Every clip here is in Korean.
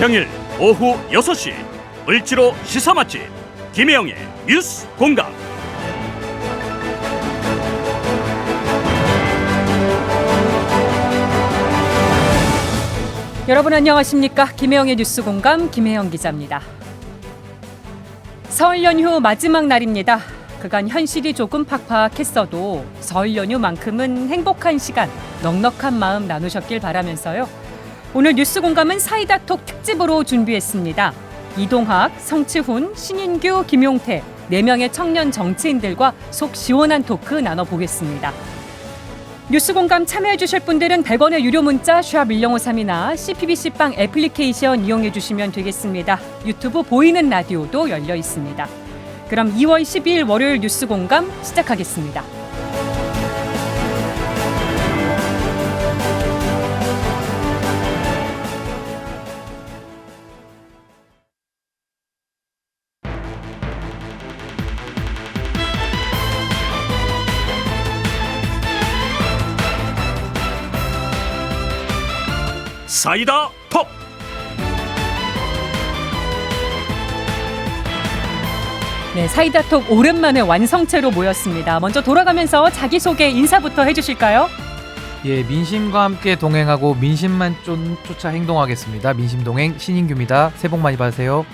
평일 오후 6시 을지로 시사 맛집 김혜영의 뉴스 공감. 여러분 안녕하십니까? 김혜영의 뉴스 공감 김혜영 기자입니다. 설 연휴 마지막 날입니다. 그간 현실이 조금 팍팍했어도 설 연휴만큼은 행복한 시간, 넉넉한 마음 나누셨길 바라면서요. 오늘 뉴스 공감은 사이다톡 특집으로 준비했습니다. 이동학, 성치훈, 신인규, 김용태 4명의 청년 정치인들과 속 시원한 토크 나눠보겠습니다. 뉴스 공감 참여해 주실 분들은 100원의 유료 문자 샵 1053이나 CPBC빵 애플리케이션 이용해 주시면 되겠습니다. 유튜브 보이는 라디오도 열려 있습니다. 그럼 2월 12일 월요일 뉴스 공감 시작하겠습니다. 사이다 톡. 네, 사이다톡 오랜만에 완성체로 모였습니다. 먼저 돌아가면서 자기소개 인사부터 해주실까요? 예, 민심과 함께 동행하고 민심만 쫓아 행동하겠습니다. 민심동행 신인규입니다. 새해 복 많이 받으세요.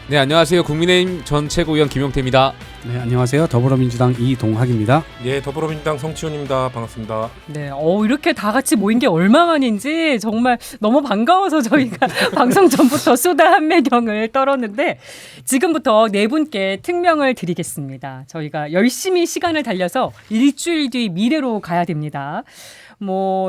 네, 안녕하세요. 국민의힘 전 최고위원 김용태입니다. 네, 안녕하세요. 더불어민주당 이동학입니다. 예, 더불어민주당 성치훈입니다. 반갑습니다. 네, 이렇게 다 같이 모인 게 얼마만인지 정말 너무 반가워서 저희가 방송 전부터 수다 한매경을 떨었는데 지금부터 네 분께 특명을 드리겠습니다. 저희가 열심히 시간을 달려서 일주일 뒤 미래로 가야 됩니다.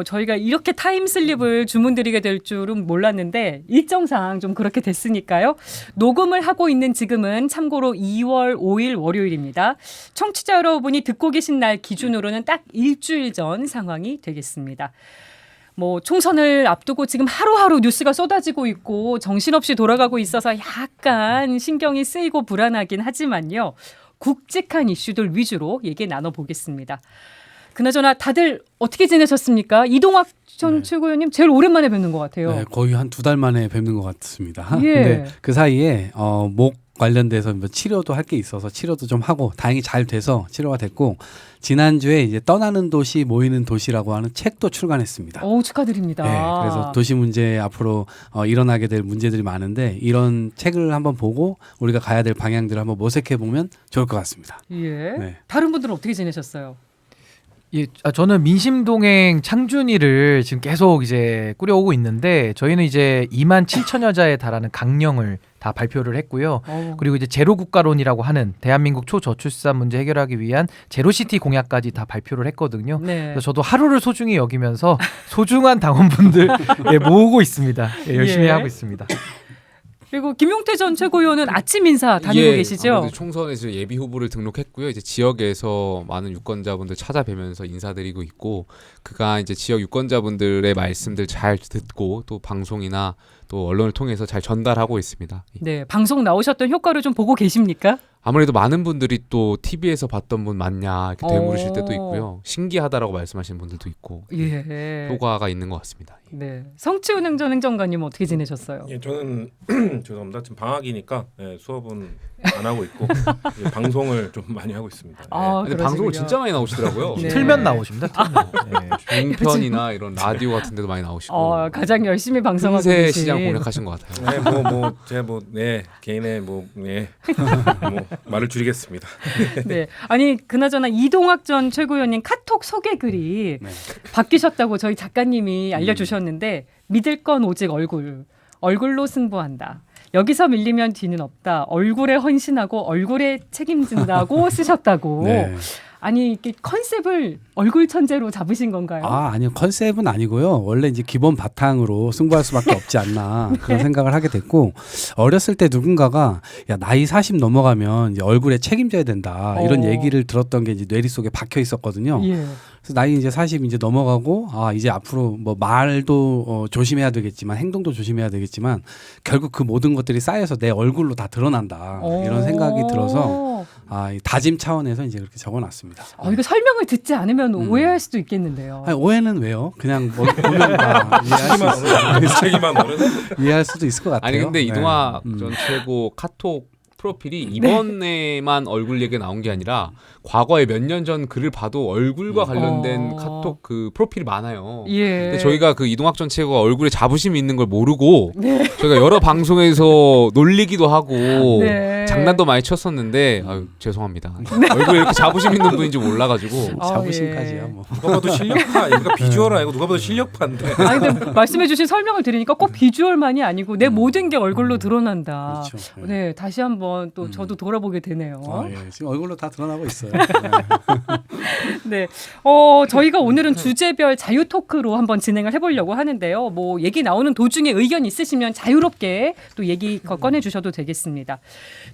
저희가 이렇게 타임슬립을 주문드리게 될 줄은 몰랐는데 일정상 좀 그렇게 됐으니까요. 녹음을 하고 있는 지금은 참고로 2월 5일 월요일입니다. 청취자 여러분이 듣고 계신 날 기준으로는 딱 일주일 전 상황이 되겠습니다. 총선을 앞두고 지금 하루하루 뉴스가 쏟아지고 있고 정신없이 돌아가고 있어서 약간 신경이 쓰이고 불안하긴 하지만요. 굵직한 이슈들 위주로 얘기 나눠보겠습니다. 그나저나 다들 어떻게 지내셨습니까? 이동학 전 최고위원님 제일 오랜만에 뵙는 것 같아요. 네, 거의 한 2달 만에 뵙는 것 같습니다. 예. 근데 그 사이에 목 관련돼서 치료도 할 게 있어서 치료도 좀 하고 다행히 잘 돼서 치료가 됐고 지난주에 이제 떠나는 도시 모이는 도시라고 하는 책도 출간했습니다. 축하드립니다. 네, 그래서 도시 문제 앞으로 일어나게 될 문제들이 많은데 이런 책을 한번 보고 우리가 가야 될 방향들을 한번 모색해 보면 좋을 것 같습니다. 예. 네. 다른 분들은 어떻게 지내셨어요? 예, 저는 민심동행 창준이를 지금 계속 이제 꾸려오고 있는데 저희는 이제 2만 7천여자에 달하는 강령을 다 발표를 했고요. 그리고 이제 제로 국가론이라고 하는 대한민국 초저출산 문제 해결하기 위한 제로시티 공약까지 다 발표를 했거든요. 네. 그래서 저도 하루를 소중히 여기면서 소중한 당원분들 모으고 있습니다. 열심히 하고 있습니다. 그리고 김용태 전 최고위원은 아침 인사 다니고 계시죠? 아무래도 총선에서 예비 후보를 등록했고요. 이제 지역에서 많은 유권자분들 찾아뵈면서 인사드리고 있고, 그가 이제 지역 유권자분들의 말씀들 잘 듣고 또 방송이나 또 언론을 통해서 잘 전달하고 있습니다. 네, 방송 나오셨던 효과를 좀 보고 계십니까? 아무래도 많은 분들이 또 TV에서 봤던 분 맞냐 이렇게 되물으실 때도 있고요. 신기하다라고 말씀하시는 분들도 있고 예. 효과가 있는 것 같습니다. 네, 성치훈 전 행정관님 어떻게 지내셨어요? 예, 저는 죄송합니다. 지금 방학이니까 수업은 안 하고 있고 방송을 좀 많이 하고 있습니다. 근데 방송을 진짜 많이 나오시더라고요. 네. 틀면 나오십니다. 틀면. 종편이나 이런 라디오 같은 데도 많이 나오시고 가장 열심히 방송하고 새 계신 시장 공략하신 것 같아요. 제가 개인의 말을 줄이겠습니다. 네, 아니 그나저나 이동학 전 최고위원님 카톡 소개 글이 바뀌셨다고 저희 작가님이 알려주셨는데 믿을 건 오직 얼굴로 승부한다. 여기서 밀리면 뒤는 없다. 얼굴에 헌신하고 얼굴에 책임진다고 쓰셨다고. 네. 아니 이게 컨셉을 얼굴 천재로 잡으신 건가요? 아니요. 컨셉은 아니고요. 원래 이제 기본 바탕으로 승부할 수밖에 없지 않나 그런 생각을 하게 됐고 어렸을 때 누군가가 야 나이 40 넘어가면 이제 얼굴에 책임져야 된다 이런 얘기를 들었던 게 이제 뇌리 속에 박혀 있었거든요. 예. 그래서 나이 이제 40 이제 넘어가고 이제 앞으로 뭐 말도 조심해야 되겠지만 행동도 조심해야 되겠지만 결국 그 모든 것들이 쌓여서 내 얼굴로 다 드러난다 이런 생각이 들어서 이 다짐 차원에서 이제 그렇게 적어놨습니다. 이거 설명을 듣지 않으면 오해할 수도 있겠는데요. 아니, 오해는 왜요? 그냥 뭐 보면 다 책임만 어른. 이해할 수도 있을 것 같아요. 아니 근데 네. 이동학 전 최고 카톡 프로필이 이번에만 얼굴 얘기가 나온 게 아니라 과거에 몇 년 전 글을 봐도 얼굴과 관련된 카톡 그 프로필이 많아요. 예. 근데 저희가 그 이동학 전 최고가 얼굴에 자부심이 있는 걸 모르고 네. 저희가 여러 방송에서 놀리기도 하고 네. 장난도 많이 쳤었는데 아유, 죄송합니다. 얼굴에 이렇게 자부심 있는 분인지 몰라가지고 자부심까지야 예. 뭐. 누가 봐도 실력파. 얘가 비주얼 아니고 누가 봐도 실력파인데. 아니 근데 말씀해주신 설명을 들으니까 꼭 비주얼만이 아니고 내 모든 게 얼굴로 드러난다. 그렇죠. 네, 다시 한번 또 저도 돌아보게 되네요. 예. 지금 얼굴로 다 드러나고 있어요. 네, 저희가 오늘은 주제별 자유 토크로 한번 진행을 해보려고 하는데요. 뭐 얘기 나오는 도중에 의견 있으시면 자유롭게 또 얘기 꺼내주셔도 되겠습니다.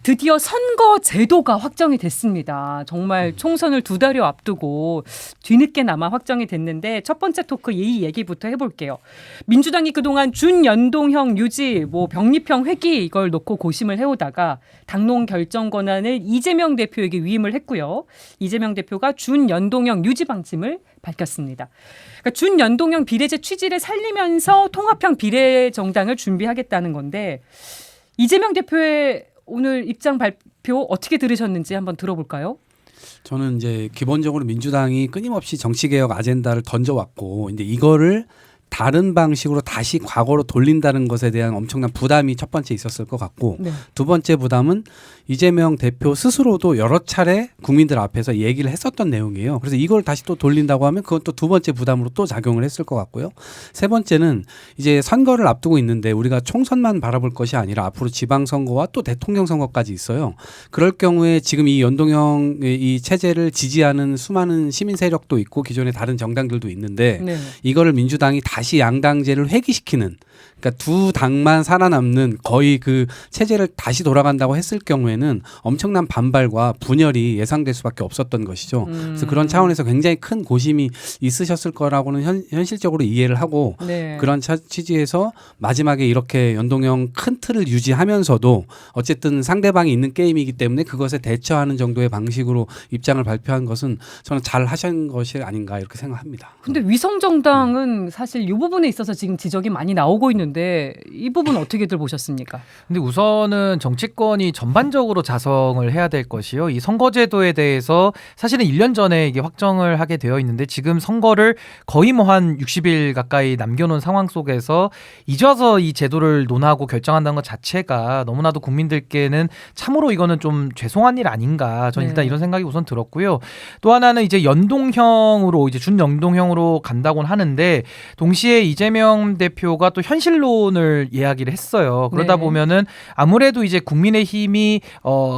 드디어 선거 제도가 확정이 됐습니다. 정말 총선을 2달여 앞두고 뒤늦게나마 확정이 됐는데 첫 번째 토크 이 얘기부터 해볼게요. 민주당이 그동안 준연동형 유지, 뭐 병립형 회기 이걸 놓고 고심을 해오다가 당론 결정 권한을 이재명 대표에게 위임을 했고요. 이재명 대표가 준연동형 유지 방침을 밝혔습니다. 그러니까 준연동형 비례제 취지를 살리면서 통합형 비례정당을 준비하겠다는 건데 이재명 대표의 오늘 입장 발표 어떻게 들으셨는지 한번 들어볼까요? 저는 이제 기본적으로 민주당이 끊임없이 정치개혁 아젠다를 던져왔고 이제 이거를 다른 방식으로 다시 과거로 돌린다는 것에 대한 엄청난 부담이 첫 번째 있었을 것 같고 네. 두 번째 부담은 이재명 대표 스스로도 여러 차례 국민들 앞에서 얘기를 했었던 내용이에요. 그래서 이걸 다시 또 돌린다고 하면 그건 또 두 번째 부담으로 또 작용을 했을 것 같고요. 세 번째는 이제 선거를 앞두고 있는데 우리가 총선만 바라볼 것이 아니라 앞으로 지방선거와 또 대통령 선거까지 있어요. 그럴 경우에 지금 이 연동형 이 체제를 지지하는 수많은 시민 세력도 있고 기존의 다른 정당들도 있는데 네. 이거를 민주당이 다시 양당제를 회귀시키는 그러니까 두 당만 살아남는 거의 그 체제를 다시 돌아간다고 했을 경우에는 엄청난 반발과 분열이 예상될 수밖에 없었던 것이죠. 그래서 그런 차원에서 굉장히 큰 고심이 있으셨을 거라고는 현실적으로 이해를 하고 네. 그런 취지에서 마지막에 이렇게 연동형 큰 틀을 유지하면서도 어쨌든 상대방이 있는 게임이기 때문에 그것에 대처하는 정도의 방식으로 입장을 발표한 것은 저는 잘 하신 것이 아닌가 이렇게 생각합니다. 근데 위성정당은 사실 이 부분에 있어서 지금 지적이 많이 나오고 있는데 이 부분 어떻게들 보셨습니까? 근데 우선은 정치권이 전반적으로 자성을 해야 될 것이요. 이 선거제도에 대해서 사실은 1년 전에 이게 확정을 하게 되어 있는데 지금 선거를 거의 뭐 한 60일 가까이 남겨놓은 상황 속에서 이제 와서 이 제도를 논하고 결정한다는 것 자체가 너무나도 국민들께는 참으로 이거는 좀 죄송한 일 아닌가. 저는 일단 네. 이런 생각이 우선 들었고요. 또 하나는 이제 연동형으로 이제 준연동형으로 간다고는 하는데 동시에 이재명 대표가 또 현실론을 이야기를 했어요. 그러다 네. 보면은 아무래도 이제 국민의힘이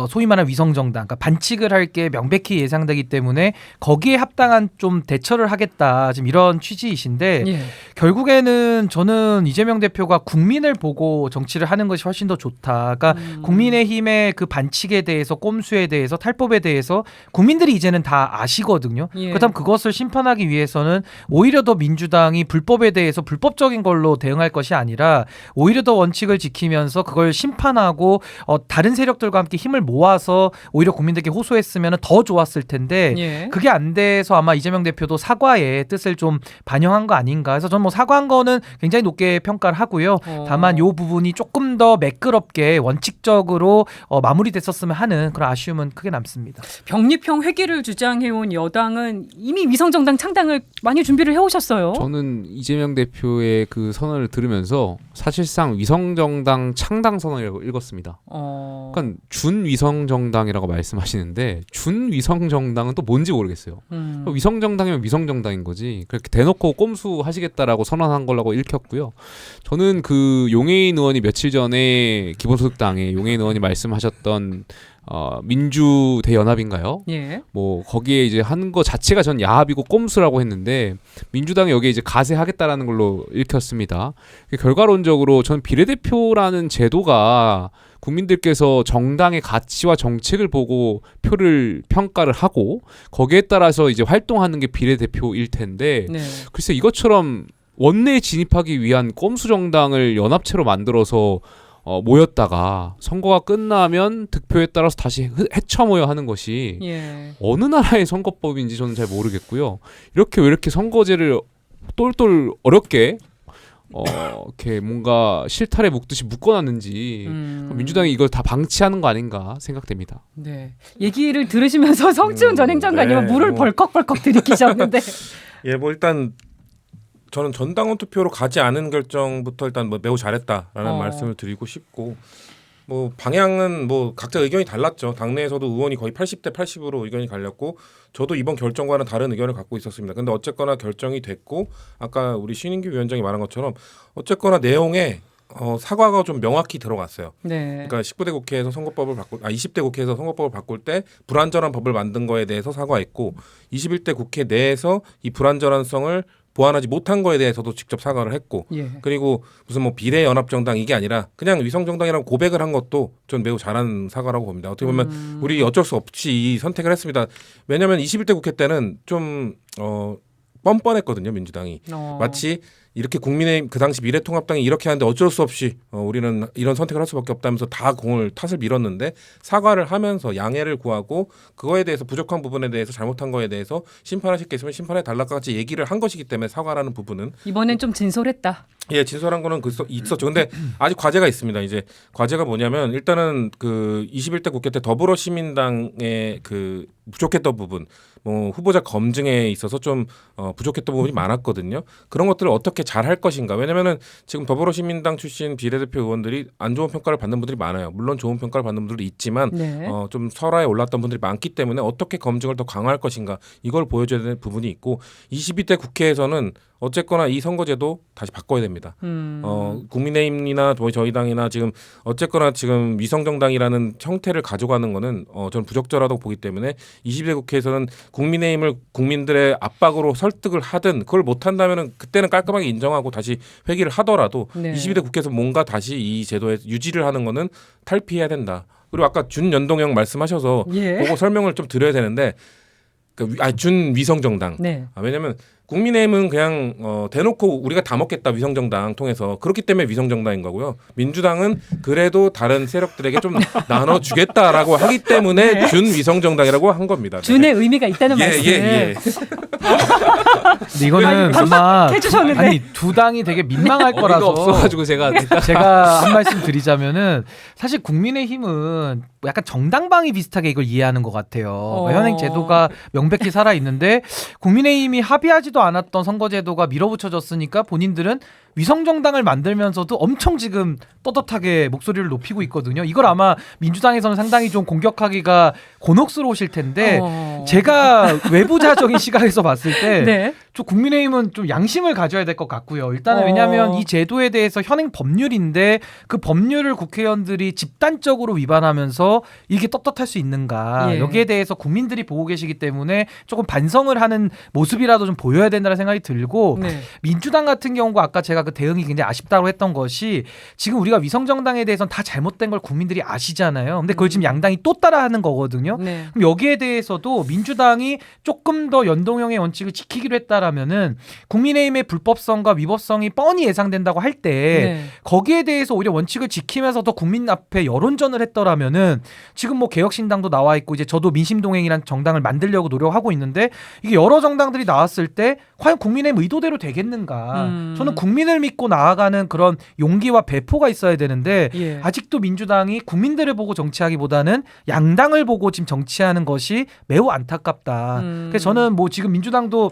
소위 말하는 위성정당, 그러니까 반칙을 할 게 명백히 예상되기 때문에 거기에 합당한 좀 대처를 하겠다. 지금 이런 취지이신데 예. 결국에는 저는 이재명 대표가 국민을 보고 정치를 하는 것이 훨씬 더 좋다. 그러니까 국민의힘의 그 반칙에 대해서 꼼수에 대해서 탈법에 대해서 국민들이 이제는 다 아시거든요. 예. 그렇다면 그것을 심판하기 위해서는 오히려 더 민주당이 불법에 대해서 불법적인 걸로 대응할 것이 아니라 오히려 더 원칙을 지키면서 그걸 심판하고 다른 세력들과 함께 힘을 모아서 오히려 국민들께 호소했으면 더 좋았을 텐데 예. 그게 안 돼서 아마 이재명 대표도 사과의 뜻을 좀 반영한 거 아닌가 해서 저는 뭐 사과한 거는 굉장히 높게 평가를 하고요. 다만 이 부분이 조금 더 매끄럽게 원칙적으로 마무리됐었으면 하는 그런 아쉬움은 크게 남습니다. 병립형 회기를 주장해온 여당은 이미 위성정당 창당을 많이 준비를 해오셨어요. 저는 이재명 대표의 그 선언을 들으면서 사실상 위성정당 창당 선언이라고 읽었습니다. 그러니까 준위성정당이라고 말씀하시는데 준위성정당은 또 뭔지 모르겠어요. 위성정당이면 위성정당인 거지. 그렇게 대놓고 꼼수하시겠다라고 선언한 거라고 읽혔고요. 저는 그 용해인 의원이 며칠 전에 기본소득당에 용해인 의원이 말씀하셨던 민주대연합인가요? 예. 뭐 거기에 이제 하는 거 자체가 전 야합이고 꼼수라고 했는데 민주당이 여기에 이제 가세하겠다라는 걸로 읽혔습니다. 결과론적으로 전 비례대표라는 제도가 국민들께서 정당의 가치와 정책을 보고 표를 평가를 하고 거기에 따라서 이제 활동하는 게 비례대표일 텐데 네. 글쎄 이것처럼 원내에 진입하기 위한 꼼수 정당을 연합체로 만들어서 모였다가 선거가 끝나면 득표에 따라서 다시 헤쳐 모여 하는 것이 예. 어느 나라의 선거법인지 저는 잘 모르겠고요. 이렇게 왜 이렇게 선거제를 똘똘 어렵게 이렇게 뭔가 실타래 묶듯이 묶어놨는지 민주당이 이걸 다 방치하는 거 아닌가 생각됩니다. 네. 얘기를 들으시면서 성지훈 전 행정관님은 네, 물을 뭐. 벌컥벌컥 들이키셨는데 예, 뭐 일단 저는 전당원 투표로 가지 않은 결정부터 일단 뭐 매우 잘했다라는 말씀을 드리고 싶고 뭐 방향은 뭐 각자 의견이 달랐죠. 당내에서도 의원이 거의 80대 80으로 의견이 갈렸고 저도 이번 결정과는 다른 의견을 갖고 있었습니다. 근데 어쨌거나 결정이 됐고 아까 우리 신인규 위원장이 말한 것처럼 어쨌거나 내용에 사과가 좀 명확히 들어갔어요. 네. 그러니까 19대 국회에서 20대 국회에서 선거법을 바꿀 때 불완전한 법을 만든 거에 대해서 사과했고 21대 국회 내에서 이 불완전한성을 보완하지 못한 거에 대해서도 직접 사과를 했고 예. 그리고 무슨 뭐 비례연합정당 이게 아니라 그냥 위성정당이라고 고백을 한 것도 전 매우 잘한 사과라고 봅니다. 어떻게 보면 우리 어쩔 수 없이 이 선택을 했습니다. 왜냐하면 21대 국회 때는 좀 뻔뻔했거든요. 민주당이. 마치 이렇게 국민의힘 그 당시 미래통합당이 이렇게 하는데 어쩔 수 없이 우리는 이런 선택을 할 수밖에 없다면서 다 탓을 밀었는데 사과를 하면서 양해를 구하고 그거에 대해서 부족한 부분에 대해서 잘못한 거에 대해서 심판하실 게 있으면 심판해 달라고 같이 얘기를 한 것이기 때문에 사과라는 부분은 이번엔 좀 진솔했다. 예, 진솔한 거는 있었죠. 근데 아직 과제가 있습니다. 이제 과제가 뭐냐면 일단은 그 21대 국회 때 더불어시민당의 그 부족했던 부분, 뭐 후보자 검증에 있어서 좀 부족했던 부분이 많았거든요. 그런 것들을 어떻게 잘 할 것인가. 왜냐면은 지금 더불어시민당 출신 비례대표 의원들이 안 좋은 평가를 받는 분들이 많아요. 물론 좋은 평가를 받는 분들도 있지만 네. 좀 설화에 올랐던 분들이 많기 때문에 어떻게 검증을 더 강화할 것인가 이걸 보여줘야 되는 부분이 있고 22대 국회에서는 어쨌거나 이 선거제도 다시 바꿔야 됩니다. 국민의힘이나 저희 당이나 지금 어쨌거나 지금 위성정당이라는 형태를 가져가는 거는 저는 부적절하다고 보기 때문에 22대 국회에서는 국민의힘을 국민들의 압박으로 설득을 하든 그걸 못한다면은 그때는 깔끔하게 인정하고 다시 회기를 하더라도 네. 22대 국회에서 뭔가 다시 이 제도에 유지를 하는 거는 탈피해야 된다. 그리고 아까 준연동형 말씀하셔서 예. 그거 설명을 좀 드려야 되는데 준위성정당. 네. 왜냐면 국민의힘은 그냥 대놓고 우리가 다 먹겠다 위성정당 통해서 그렇기 때문에 위성정당인 거고요. 민주당은 그래도 다른 세력들에게 좀 나눠주겠다라고 하기 때문에 네. 준위성정당이라고 한 겁니다. 네. 준의 의미가 있다는 말씀. 예. 근데 이거는 아마 해주셨는데. 아니 두 당이 되게 민망할 어이가 거라서 없어가지고 제가 한 말씀 드리자면은 사실 국민의힘은 약간 정당방위 비슷하게 이걸 이해하는 것 같아요. 현행 제도가 명백히 살아 있는데 국민의힘이 합의하지도 않았던 선거제도가 밀어붙여졌으니까 본인들은 위성정당을 만들면서도 엄청 지금 떳떳하게 목소리를 높이고 있거든요. 이걸 아마 민주당에서는 상당히 좀 공격하기가 곤혹스러우실 텐데 제가 외부자적인 시각에서 봤을 때 네. 저 국민의힘은 좀 양심을 가져야 될 것 같고요. 일단은 왜냐하면 이 제도에 대해서 현행 법률인데 그 법률을 국회의원들이 집단적으로 위반하면서 이게 떳떳할 수 있는가. 예. 여기에 대해서 국민들이 보고 계시기 때문에 조금 반성을 하는 모습이라도 좀 보여야 된다는 생각이 들고 네. 민주당 같은 경우가 아까 제가 그 대응이 굉장히 아쉽다고 했던 것이 지금 우리가 위성정당에 대해서는 다 잘못된 걸 국민들이 아시잖아요. 근데 그걸 지금 양당이 또 따라하는 거거든요. 네. 그럼 여기에 대해서도 민주당이 조금 더 연동형의 원칙을 지키기로 했다라면은 국민의힘의 불법성과 위법성이 뻔히 예상된다고 할 때 네. 거기에 대해서 오히려 원칙을 지키면서 더 국민 앞에 여론전을 했더라면은 지금 뭐 개혁신당도 나와 있고 이제 저도 민심동행이라는 정당을 만들려고 노력하고 있는데 이게 여러 정당들이 나왔을 때 과연 국민의힘 의도대로 되겠는가? 저는 국민을 믿고 나아가는 그런 용기와 배포가 있어야 되는데 예. 아직도 민주당이 국민들을 보고 정치하기보다는 양당을 보고 지금 정치하는 것이 매우 안타깝다. 그래서 저는 뭐 지금 민주당도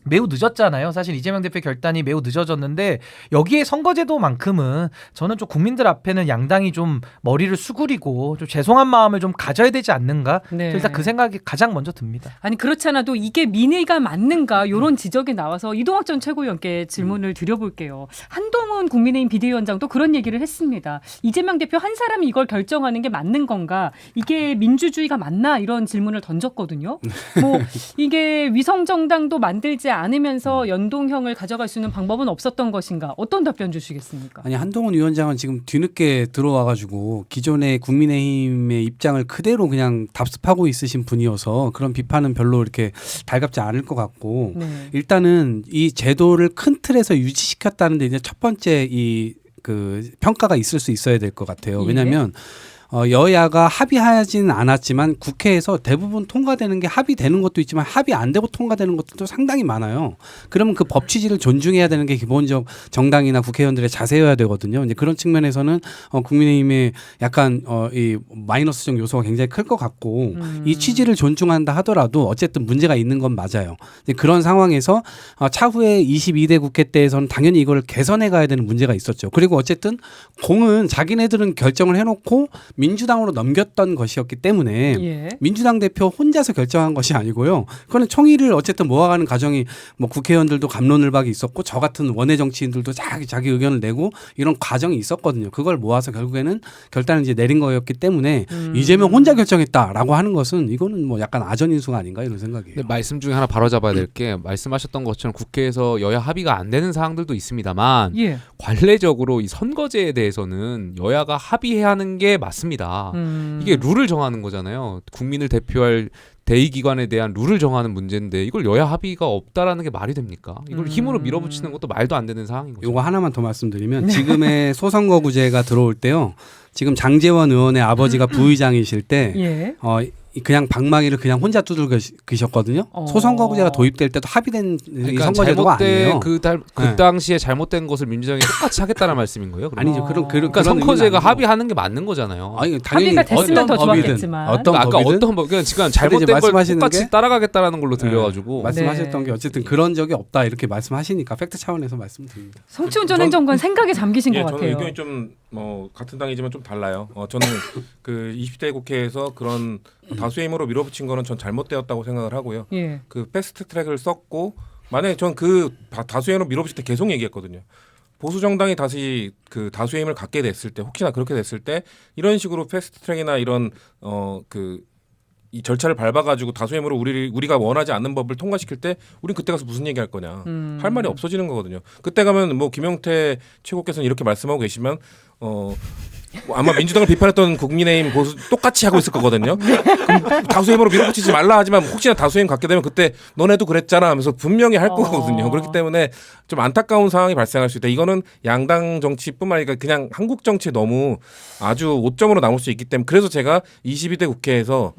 매우 늦었잖아요. 사실 이재명 대표 결단이 매우 늦어졌는데 여기에 선거제도만큼은 저는 좀 국민들 앞에는 양당이 좀 머리를 수그리고 좀 죄송한 마음을 좀 가져야 되지 않는가. 네. 일단 그 생각이 가장 먼저 듭니다. 아니 그렇지 않아도 이게 민의가 맞는가 이런 지적이 나와서 이동학 전 최고위원께 질문을 드려볼게요. 한동훈 국민의힘 비대위원장도 그런 얘기를 했습니다. 이재명 대표 한 사람이 이걸 결정하는 게 맞는 건가? 이게 민주주의가 맞나? 이런 질문을 던졌거든요. 뭐 이게 위성정당도 만들지 않으면서 연동형을 가져갈 수 있는 방법은 없었던 것인가? 어떤 답변 주시겠습니까? 아니 한동훈 위원장은 지금 뒤늦게 들어와가지고 기존의 국민의힘의 입장을 그대로 그냥 답습하고 있으신 분이어서 그런 비판은 별로 이렇게 달갑지 않을 것 같고 네. 일단은 이 제도를 큰 틀에서 유지시켰다는데 이제 첫 번째 이 그 평가가 있을 수 있어야 될 것 같아요. 예. 왜냐하면 여야가 합의하지는 않았지만 국회에서 대부분 통과되는 게 합의되는 것도 있지만 합의 안 되고 통과되는 것들도 상당히 많아요. 그러면 그 법 취지를 존중해야 되는 게 기본적 정당이나 국회의원들의 자세여야 되거든요. 이제 그런 측면에서는 국민의힘의 약간 이 마이너스적 요소가 굉장히 클 것 같고 이 취지를 존중한다 하더라도 어쨌든 문제가 있는 건 맞아요. 이제 그런 상황에서 차후에 22대 국회 때에서는 당연히 이걸 개선해 가야 되는 문제가 있었죠. 그리고 어쨌든 공은 자기네들은 결정을 해놓고 민주당으로 넘겼던 것이었기 때문에 예. 민주당 대표 혼자서 결정한 것이 아니고요. 그거는 총의를 어쨌든 모아가는 과정이 뭐 국회의원들도 갑론을박이 있었고 저 같은 원외 정치인들도 자기 의견을 내고 이런 과정이 있었거든요. 그걸 모아서 결국에는 결단을 이제 내린 거였기 때문에 이재명 혼자 결정했다라고 하는 것은 이거는 뭐 약간 아전인수가 아닌가 이런 생각이에요. 근데 말씀 중에 하나 바로잡아야 될 게 말씀하셨던 것처럼 국회에서 여야 합의가 안 되는 사항들도 있습니다만 예. 관례적으로 이 선거제에 대해서는 여야가 합의해야 하는 게 맞습니다. 이게 룰을 정하는 거잖아요. 국민을 대표할 대의기관에 대한 룰을 정하는 문제인데 이걸 여야 합의가 없다라는 게 말이 됩니까? 이걸 힘으로 밀어붙이는 것도 말도 안 되는 상황인 거죠. 요거 하나만 더 말씀드리면 지금의 소선거구제가 들어올 때요. 지금 장제원 의원의 아버지가 부의장이실 때 예. 그냥 방망이를 그냥 혼자 두들기셨거든요. 소선거구제가 도입될 때도 합의된 이 그러니까 선거제도가 아니에요. 그 네. 당시에 잘못된 것을 민주당이 똑같이 하겠다는 말씀인 거예요? 그럼? 아니죠. 그러니까 선거제가 합의하는 게 맞는 거잖아요. 아니, 당연히 합의가 됐으면 더 어떤 법이든, 좋았겠지만. 어떤 그러니까 아까 법이든 어떤 법, 그냥 지금 잘못된 걸 말씀하시는 똑같이 게 따라가겠다라는 걸로 들려가지고 말씀하셨던 네. 게 어쨌든 그런 적이 없다 이렇게 말씀하시니까 팩트 차원에서 말씀드립니다. 성추운 전 행정관 생각에 잠기신 예, 것 저는 같아요. 의견이 좀 같은 당이지만 좀 달라요. 저는 그 20대 국회에서 그런 다수의 힘으로 밀어붙인 거는 전 잘못되었다고 생각을 하고요. 예. 그 패스트 트랙을 썼고 만약에 전 그 다수의 힘으로 밀어붙일 때 계속 얘기했거든요. 보수 정당이 다시 그 다수의 힘을 갖게 됐을 때 혹시나 그렇게 됐을 때 이런 식으로 패스트 트랙이나 이런 이 절차를 밟아가지고 다수의 힘으로 우리가 원하지 않는 법을 통과시킬 때 우린 그때 가서 무슨 얘기할 거냐 할 말이 없어지는 거거든요. 그때 가면 뭐 김용태 최고께서는 이렇게 말씀하고 계시면 아마 민주당을 비판했던 국민의힘 보수 똑같이 하고 있을 거거든요. 그럼 다수의 힘으로 밀어붙이지 말라 하지만 혹시나 다수의 힘 갖게 되면 그때 너네도 그랬잖아 하면서 분명히 할 거거든요. 그렇기 때문에 좀 안타까운 상황이 발생할 수 있다. 이거는 양당 정치뿐만 아니라 그냥 한국 정치에 너무 아주 오점으로 남을 수 있기 때문에 그래서 제가 22대 국회에서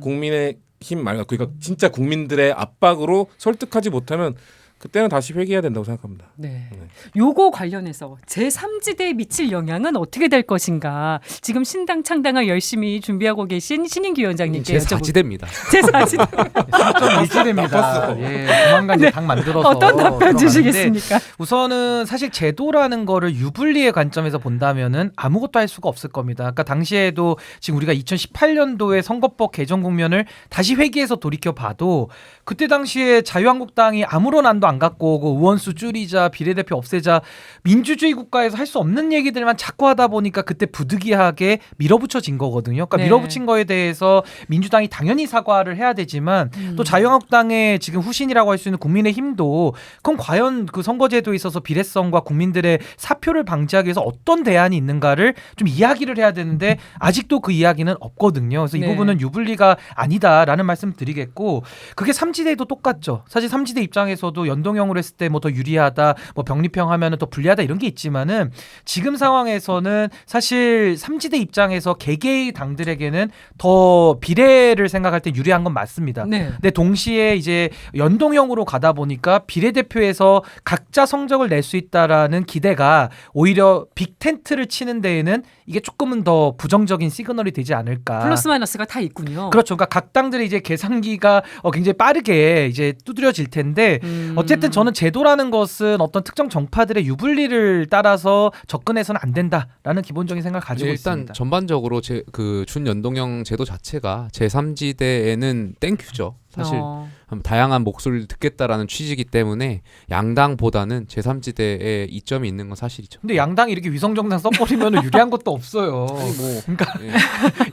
국민의힘 말고 그러니까 진짜 국민들의 압박으로 설득하지 못하면 그때는 다시 회귀해야 된다고 생각합니다. 네. 요거 관련해서 제3지대에 미칠 영향은 어떻게 될 것인가. 지금 신당 창당을 열심히 준비하고 계신 신인기 위원장님께 제4지대입니다. 제4지대. 좀 일치됩니다. 예, 조만간 이제 당 만들어서 어떤 답변 들어가는데 주시겠습니까? 우선은 사실 제도라는 거를 유불리의 관점에서 본다면은 아무것도 할 수가 없을 겁니다. 아까 당시에도 지금 우리가 2018년도에 선거법 개정 국면을 다시 회귀해서 돌이켜 봐도 그때 당시에 자유한국당이 아무런 안도 안 갖고 오고 의원수 줄이자 비례대표 없애자 민주주의 국가에서 할 수 없는 얘기들만 자꾸 하다 보니까 그때 부득이하게 밀어붙여진 거거든요. 그러니까 네. 밀어붙인 거에 대해서 민주당이 당연히 사과를 해야 되지만 또 자유한국당의 지금 후신이라고 할 수 있는 국민의힘도 그럼 과연 그 선거제도에 있어서 비례성과 국민들의 사표를 방지하기 위해서 어떤 대안이 있는가를 좀 이야기를 해야 되는데 아직도 그 이야기는 없거든요. 그래서 이 네. 부분은 유불리가 아니다라는 말씀 드리겠고 그게 3지대도 똑같죠. 사실 3지대 입장에서도 연동형으로 했을 때 뭐 더 유리하다, 뭐 병립형 하면은 더 불리하다 이런 게 있지만은 지금 상황에서는 사실 3지대 입장에서 개개의 당들에게는 더 비례를 생각할 때 유리한 건 맞습니다. 네. 근데 동시에 이제 연동형으로 가다 보니까 비례대표에서 각자 성적을 낼 수 있다라는 기대가 오히려 빅텐트를 치는 데에는 이게 조금은 더 부정적인 시그널이 되지 않을까. 플러스 마이너스가 다 있군요. 그렇죠. 그러니까 각 당들의 이제 계산기가 굉장히 빠르게 이제 두드려질 텐데 어쨌든 저는 제도라는 것은 어떤 특정 정파들의 유불리를 따라서 접근해서는 안 된다라는 기본적인 생각을 가지고 일단 있습니다. 전반적으로 그 준연동형 제도 자체가 제3지대에는 땡큐죠. 사실 다양한 목소리를 듣겠다라는 취지이기 때문에 양당보다는 제3지대에 이점이 있는 건 사실이죠. 근데 양당이 이렇게 위성정당 써버리면 유리한 것도 없어요. 그러니까 예.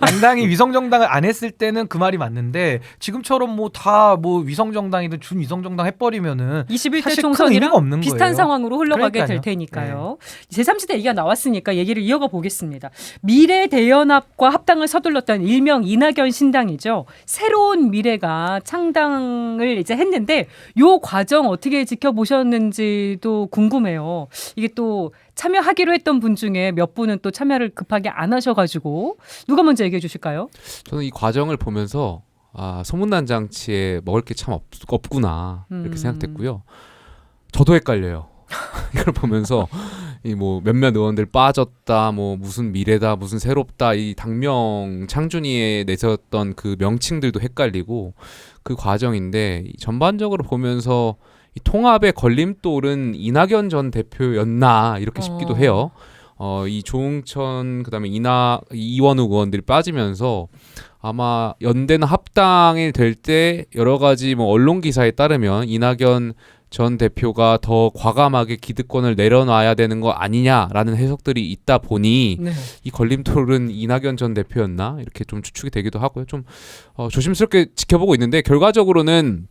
양당이 위성정당을 안 했을 때는 그 말이 맞는데 지금처럼 뭐 다 뭐 위성정당이든 준위성정당 해버리면은 21대 사실 큰 총선이랑 의미가 없는 비슷한 거예요. 상황으로 흘러가게 그러니까요. 될 테니까요. 제3지대 얘기가 나왔으니까 얘기를 이어가 보겠습니다. 미래대연합과 합당을 서둘렀던 일명 이낙연 신당이죠. 새로운 미래가 창당을 이제 했는데 요 과정 어떻게 지켜보셨는지도 궁금해요. 이게 또 참여하기로 했던 분 중에 몇 분은 또 참여를 급하게 안 하셔가지고 누가 먼저 얘기해 주실까요? 저는 이 과정을 보면서 소문난 장치에 먹을 게 참 없구나 이렇게 생각됐고요. 저도 헷갈려요. 이걸 보면서 이 뭐 몇몇 의원들 빠졌다, 뭐 무슨 미래다, 무슨 새롭다, 이 당명 창준이에 내세웠던 그 명칭들도 헷갈리고 그 과정인데 전반적으로 보면서 이 통합의 걸림돌은 이낙연 전 대표였나 이렇게 싶기도 해요. 이 조응천 그다음에 이원욱 의원들이 빠지면서 아마 연대나 합당이 될 때 여러 가지 뭐 언론 기사에 따르면 이낙연 전 대표가 더 과감하게 기득권을 내려놔야 되는 거 아니냐라는 해석들이 있다 보니 네. 이 걸림돌은 이낙연 전 대표였나 이렇게 좀 추측이 되기도 하고요. 좀 조심스럽게 지켜보고 있는데 결과적으로는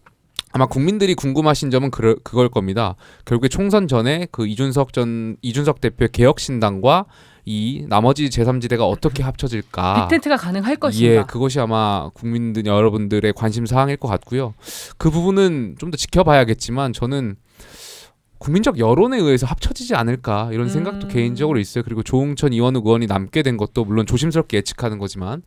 아마 국민들이 궁금하신 점은 그걸 겁니다. 결국에 총선 전에 그 이준석 대표의 개혁신당과 이 나머지 제3지대가 어떻게 합쳐질까? 빅텐트가 가능할 것인가? 예, 그것이 아마 국민들 여러분들의 관심 사항일 것 같고요. 그 부분은 좀 더 지켜봐야겠지만 저는 국민적 여론에 의해서 합쳐지지 않을까 이런 생각도 개인적으로 있어요. 그리고 조응천 이원욱 의원이 남게 된 것도 물론 조심스럽게 예측하는 거지만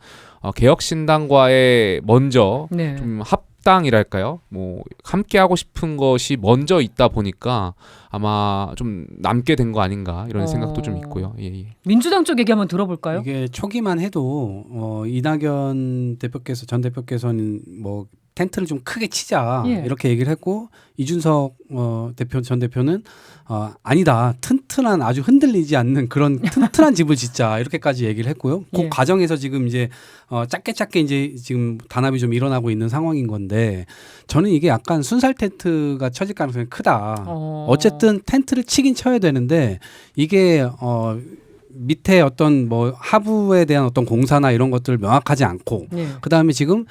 개혁신당과의 먼저 네. 좀 합당이랄까요? 뭐 함께 하고 싶은 것이 먼저 있다 보니까 아마 좀 남게 된 거 아닌가 이런 생각도 좀 있고요. 예. 민주당 쪽 얘기 한번 들어볼까요? 이게 초기만 해도 이낙연 대표께서 전 대표께서는 뭐 텐트를 좀 크게 치자 예. 이렇게 얘기를 했고 이준석 전 대표는 아니다 튼튼한 아주 흔들리지 않는 그런 튼튼한 집을 짓자 이렇게까지 얘기를 했고요. 그 예. 과정에서 지금 이제 짧게 이제 지금 단합이 좀 일어나고 있는 상황인 건데 저는 이게 약간 순살 텐트가 쳐질 가능성이 크다. 어쨌든 텐트를 치긴 쳐야 되는데 이게 밑에 어떤 뭐 하부에 대한 어떤 공사나 이런 것들을 명확하지 않고 네. 그다음에 지금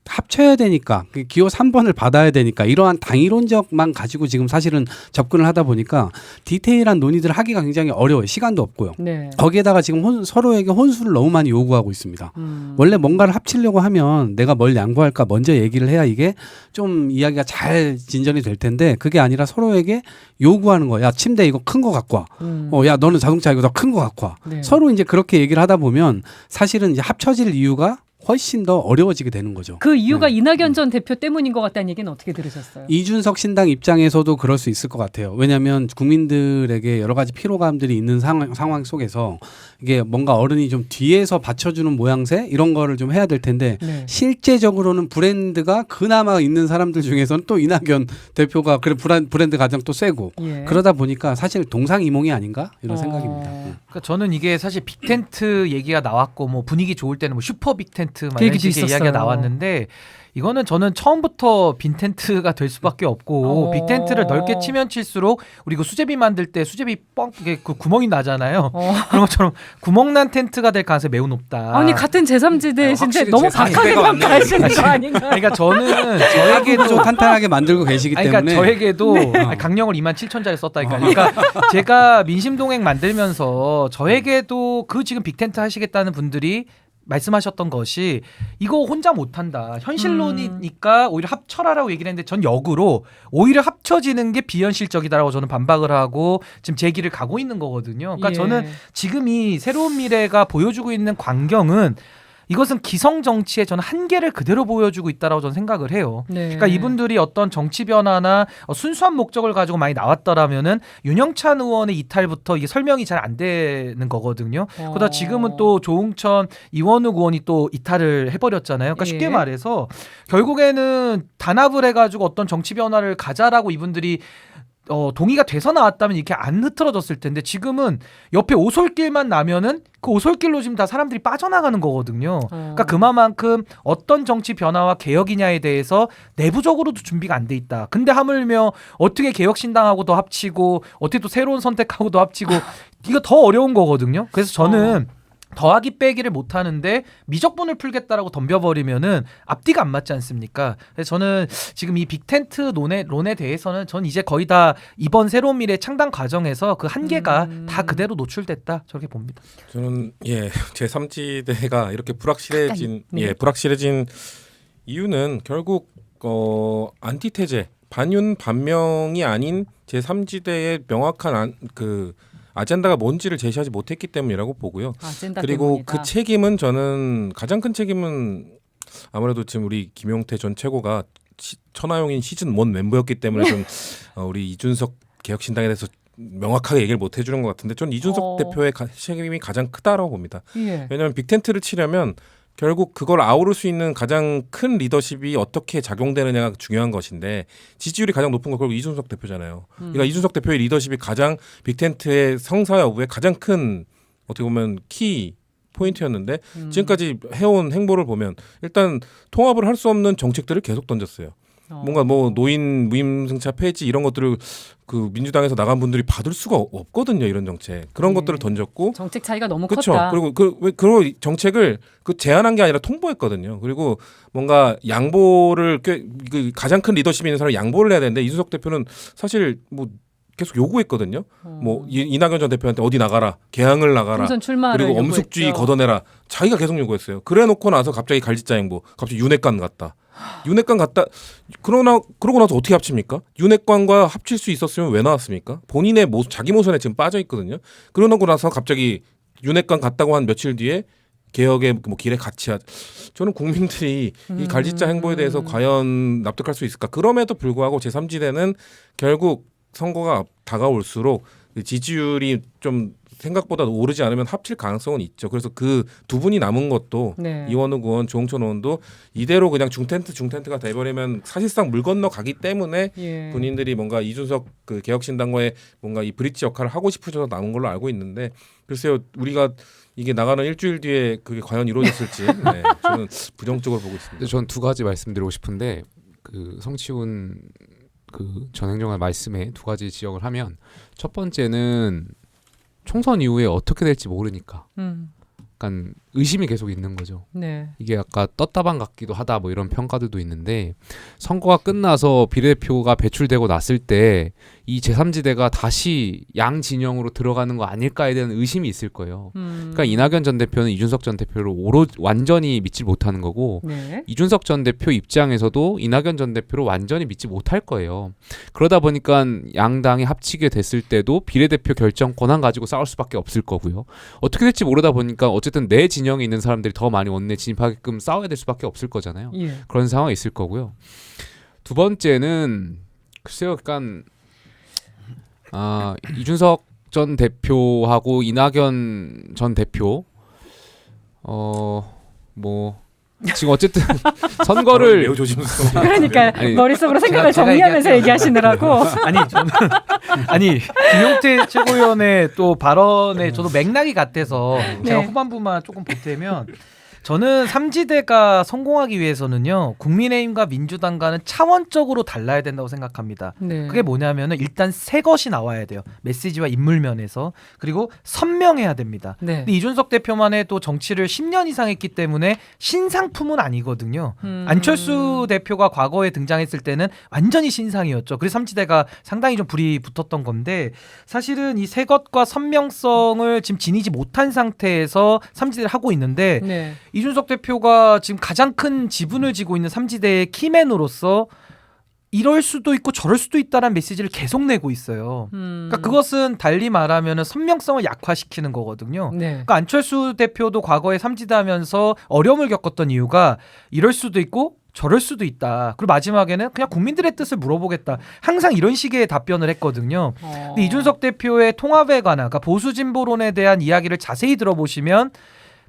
합쳐야 되니까 기호 3번을 받아야 되니까 이러한 당위론적만 가지고 지금 사실은 접근을 하다 보니까 디테일한 논의들을 하기가 굉장히 어려워요. 시간도 없고요. 네. 거기에다가 지금 서로에게 혼수를 너무 많이 요구하고 있습니다. 원래 뭔가를 합치려고 하면 내가 뭘 양보할까 먼저 얘기를 해야 이게 좀 이야기가 잘 진전이 될 텐데 그게 아니라 서로에게 요구하는 거야. 야 침대 이거 큰 거 갖고 와. 야 너는 자동차 이거 더 큰 거 갖고 와. 네. 서로 이제 그렇게 얘기를 하다 보면 사실은 이제 합쳐질 이유가 훨씬 더 어려워지게 되는 거죠. 그 이유가 이낙연 전 대표 때문인 것 같다는 얘기는 어떻게 들으셨어요? 이준석 신당 입장에서도 그럴 수 있을 것 같아요. 왜냐하면 국민들에게 여러 가지 피로감들이 있는 상황 속에서 이게 뭔가 어른이 좀 뒤에서 받쳐주는 모양새 이런 거를 좀 해야 될 텐데 네. 실제적으로는 브랜드가 그나마 있는 사람들 중에서는 또 이낙연 대표가 그래 브랜드 가장 또 세고 예. 그러다 보니까 사실 동상이몽이 아닌가 이런 생각입니다. 그러니까 저는 이게 사실 빅텐트 얘기가 나왔고 뭐 분위기 좋을 때는 뭐 슈퍼 빅텐트 막 그 이런 얘기도 식의 있었어요. 이야기가 나왔는데 이거는 저는 처음부터 빈텐트가 될 수밖에 없고 빅텐트를 넓게 치면 칠수록 우리 그 수제비 만들 때 수제비 이게 그 구멍이 나잖아요. 그런 것처럼 구멍난 텐트가 될 가능성이 매우 높다. 아니 같은 제3지대신데 확실히 너무 제3지대가 박하게만 맞네요. 가시는 거 아닌가? 그러니까 저는 저에게도 저에게도 좀 탄탄하게 만들고 계시기 아니, 때문에 그러니까 저에게도 강령을 27,000자리 썼다니까. 그러니까 제가 민심동행 만들면서 저에게도 그 지금 빅텐트 하시겠다는 분들이 말씀하셨던 것이 이거 혼자 못한다. 현실론이니까 오히려 합쳐라라고 얘기를 했는데 전 역으로 오히려 합쳐지는 게 비현실적이다라고 저는 반박을 하고 지금 제 길을 가고 있는 거거든요. 그러니까 예. 저는 지금 이 새로운 미래가 보여주고 있는 광경은 이것은 기성 정치의 저는 한계를 그대로 보여주고 있다라고 저는 생각을 해요. 네. 그러니까 이분들이 어떤 정치 변화나 순수한 목적을 가지고 많이 나왔더라면은 윤영찬 의원의 이탈부터 이게 설명이 잘 안 되는 거거든요. 그러다 지금은 또 조응천 이원욱 의원이 또 이탈을 해버렸잖아요. 그러니까 쉽게 예. 말해서 결국에는 단합을 해가지고 어떤 정치 변화를 가자라고 이분들이 동의가 돼서 나왔다면 이렇게 안 흐트러졌을 텐데 지금은 옆에 오솔길만 나면은 그 오솔길로 지금 다 사람들이 빠져나가는 거거든요. 그러니까 그만큼 어떤 정치 변화와 개혁이냐에 대해서 내부적으로도 준비가 안 돼 있다. 근데 하물며 어떻게 개혁신당하고도 합치고 어떻게 또 새로운 선택하고도 합치고 이거 더 어려운 거거든요. 그래서 저는 더하기 빼기를 못 하는데 미적분을 풀겠다라고 덤벼버리면은 앞뒤가 안 맞지 않습니까? 그래서 저는 지금 이 빅텐트 론에 대해서는 전 이제 거의 다 이번 새로운 미래 창당 과정에서 그 한계가 다 그대로 노출됐다 저렇게 봅니다. 저는 제3지대가 이렇게 불확실해진 네. 불확실해진 이유는 결국 안티테제 반윤 반명이 아닌 제3지대의 명확한 아젠다가 뭔지를 제시하지 못했기 때문이라고 보고요. 아젠다 그리고 때문이다. 그 책임은 저는 가장 큰 책임은 아무래도 지금 우리 김용태 전 최고가 천하용인 시즌 1 멤버였기 때문에 좀 우리 이준석 개혁신당에 대해서 명확하게 얘기를 못 해주는 것 같은데 저는 이준석 대표의 책임이 가장 크다라고 봅니다. 예. 왜냐하면 빅텐트를 치려면 결국 그걸 아우를 수 있는 가장 큰 리더십이 어떻게 작용되느냐가 중요한 것인데 지지율이 가장 높은 건 결국 이준석 대표잖아요. 그러니까 이준석 대표의 리더십이 가장 빅텐트의 성사 여부에 가장 큰 어떻게 보면 키 포인트였는데 지금까지 해온 행보를 보면 일단 통합을 할 수 없는 정책들을 계속 던졌어요. 뭔가 뭐 노인 무임승차 폐지 이런 것들을 그 민주당에서 나간 분들이 받을 수가 없거든요. 이런 정책 그런 것들을 던졌고 정책 차이가 너무 그렇죠. 컸다. 그리고 그 정책을 제안한 게 아니라 통보했거든요. 그리고 뭔가 양보를 그 가장 큰 리더십이 있는 사람이 양보를 해야 되는데 이준석 대표는 사실 뭐 계속 요구했거든요. 뭐 이낙연 전 대표한테 어디 나가라, 개항을 나가라, 총선 출마를 그리고 엄숙주의 요구했죠. 걷어내라. 자기가 계속 요구했어요. 그래놓고 나서 갑자기 갈짓자 행보, 갑자기 윤핵관 갔다. 윤핵관 갔다. 그러고 나서 어떻게 합칩니까? 윤핵관과 합칠 수 있었으면 왜 나왔습니까? 본인의 자기 모선에 지금 빠져 있거든요. 그러고 나서 갑자기 윤핵관 갔다고 한 며칠 뒤에 개혁의 뭐 길에 같이 저는 국민들이 이 갈짓자 행보에 대해서 과연 납득할 수 있을까? 그럼에도 불구하고 제3지대는 결국 선거가 다가올수록 지지율이 좀 생각보다 오르지 않으면 합칠 가능성은 있죠. 그래서 그 두 분이 남은 것도 네. 이원욱 의원, 조홍천 의원도 이대로 그냥 중텐트가 돼버리면 사실상 물 건너 가기 때문에 예. 군인들이 뭔가 이준석 그 개혁신당과의 뭔가 이 브릿지 역할을 하고 싶어져서 남은 걸로 알고 있는데 글쎄요 우리가 이게 나가는 일주일 뒤에 그게 과연 이루어졌을지 저는 부정적으로 보고 있습니다. 전 두 가지 말씀드리고 싶은데 그 성치훈 그 전 행정관 말씀에 두 가지 지적을 하면 첫 번째는 총선 이후에 어떻게 될지 모르니까 약간 의심이 계속 있는 거죠. 네. 이게 아까 떴다방 같기도 하다 뭐 이런 평가들도 있는데 선거가 끝나서 비례대표가 배출되고 났을 때 이 제3지대가 다시 양 진영으로 들어가는 거 아닐까에 대한 의심이 있을 거예요. 그러니까 이낙연 전 대표는 이준석 전 대표를 완전히 믿지 못하는 거고 네. 이준석 전 대표 입장에서도 이낙연 전 대표를 완전히 믿지 못할 거예요. 그러다 보니까 양당이 합치게 됐을 때도 비례대표 결정 권한 가지고 싸울 수밖에 없을 거고요. 어떻게 될지 모르다 보니까 어쨌든 내 진영에 있는 사람들이 더 많이 원내 진입하게끔 싸워야 될 수밖에 없을 거잖아요. 예. 그런 상황이 있을 거고요. 두 번째는 글쎄요, 약간 이준석 전 대표하고 이낙연 전 대표 뭐 지금 어쨌든 선거를 매우 조심스러워. 그러니까 아니, 머릿속으로 생각을 제가 정리하면서 얘기하시느라고. 아니 김용태 최고위원의 또 발언에 저도 맥락이 같아서 제가 네. 후반부만 조금 보태면 저는 3지대가 성공하기 위해서는요 국민의힘과 민주당과는 차원적으로 달라야 된다고 생각합니다. 네. 그게 뭐냐면은 일단 새 것이 나와야 돼요. 메시지와 인물 면에서. 그리고 선명해야 됩니다. 네. 근데 이준석 대표만 해도 정치를 10년 이상 했기 때문에 신상품은 아니거든요. 안철수 대표가 과거에 등장했을 때는 완전히 신상이었죠. 그래서 3지대가 상당히 좀 불이 붙었던 건데 사실은 이 새 것과 선명성을 지금 지니지 못한 상태에서 3지대를 하고 있는데 네. 이준석 대표가 지금 가장 큰 지분을 지고 있는 3지대의 키맨으로서 이럴 수도 있고 저럴 수도 있다라는 메시지를 계속 내고 있어요. 그러니까 그것은 달리 말하면 선명성을 약화시키는 거거든요. 네. 그러니까 안철수 대표도 과거에 삼지대하면서 어려움을 겪었던 이유가 이럴 수도 있고 저럴 수도 있다. 그리고 마지막에는 그냥 국민들의 뜻을 물어보겠다. 항상 이런 식의 답변을 했거든요. 근데 이준석 대표의 통합에 관한 그러니까 보수 진보론에 대한 이야기를 자세히 들어보시면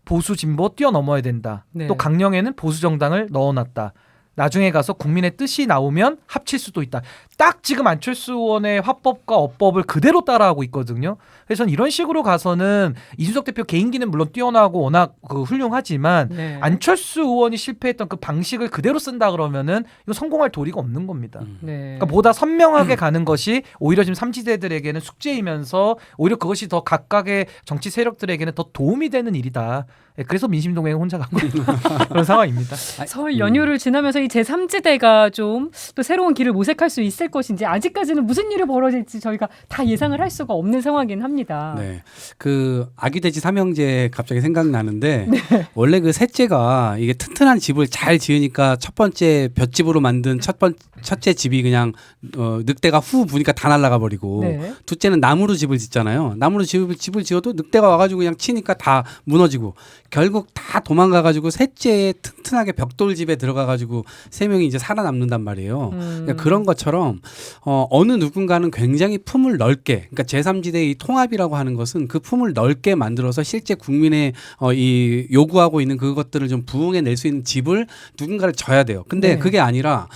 보수 진보 뛰어넘어야 된다. 네. 또 강령에는 보수 정당을 넣어놨다. 나중에 가서 국민의 뜻이 나오면 합칠 수도 있다. 딱 지금 안철수 의원의 화법과 어법을 그대로 따라하고 있거든요. 그래서 저는 이런 식으로 가서는 이준석 대표 개인기는 물론 뛰어나고 워낙 훌륭하지만 네. 안철수 의원이 실패했던 그 방식을 그대로 쓴다 그러면은 이거 성공할 도리가 없는 겁니다. 네. 그러니까 보다 선명하게 가는 것이 오히려 지금 삼지대들에게는 숙제이면서 오히려 그것이 더 각각의 정치 세력들에게는 더 도움이 되는 일이다. 그래서 민심동맹은 혼자 가고 있는 그런 상황입니다. 설 연휴를 지나면서 이 제3지대가 좀 또 새로운 길을 모색할 수 있을 것인지 아직까지는 무슨 일이 벌어질지 저희가 다 예상을 할 수가 없는 상황이긴 합니다. 네. 그 아기 돼지 삼형제 갑자기 생각나는데 원래 그 셋째가 이게 튼튼한 집을 잘 지으니까 첫 번째 볏집으로 만든 첫째 집이 그냥 늑대가 후 부니까 다 날아가 버리고 네. 둘째는 나무로 집을 짓잖아요. 나무로 집을 지어도 늑대가 와가지고 그냥 치니까 다 무너지고 결국 다 도망가가지고 셋째의 튼튼하게 벽돌 집에 들어가가지고 세 명이 이제 살아남는단 말이에요. 그러니까 그런 것처럼 어느 누군가는 굉장히 품을 넓게, 그러니까 제3지대의 이 통합이라고 하는 것은 그 품을 넓게 만들어서 실제 국민의 이 요구하고 있는 그것들을 좀 부응해낼 수 있는 집을 누군가를 져야 돼요. 근데 네. 그게 아니라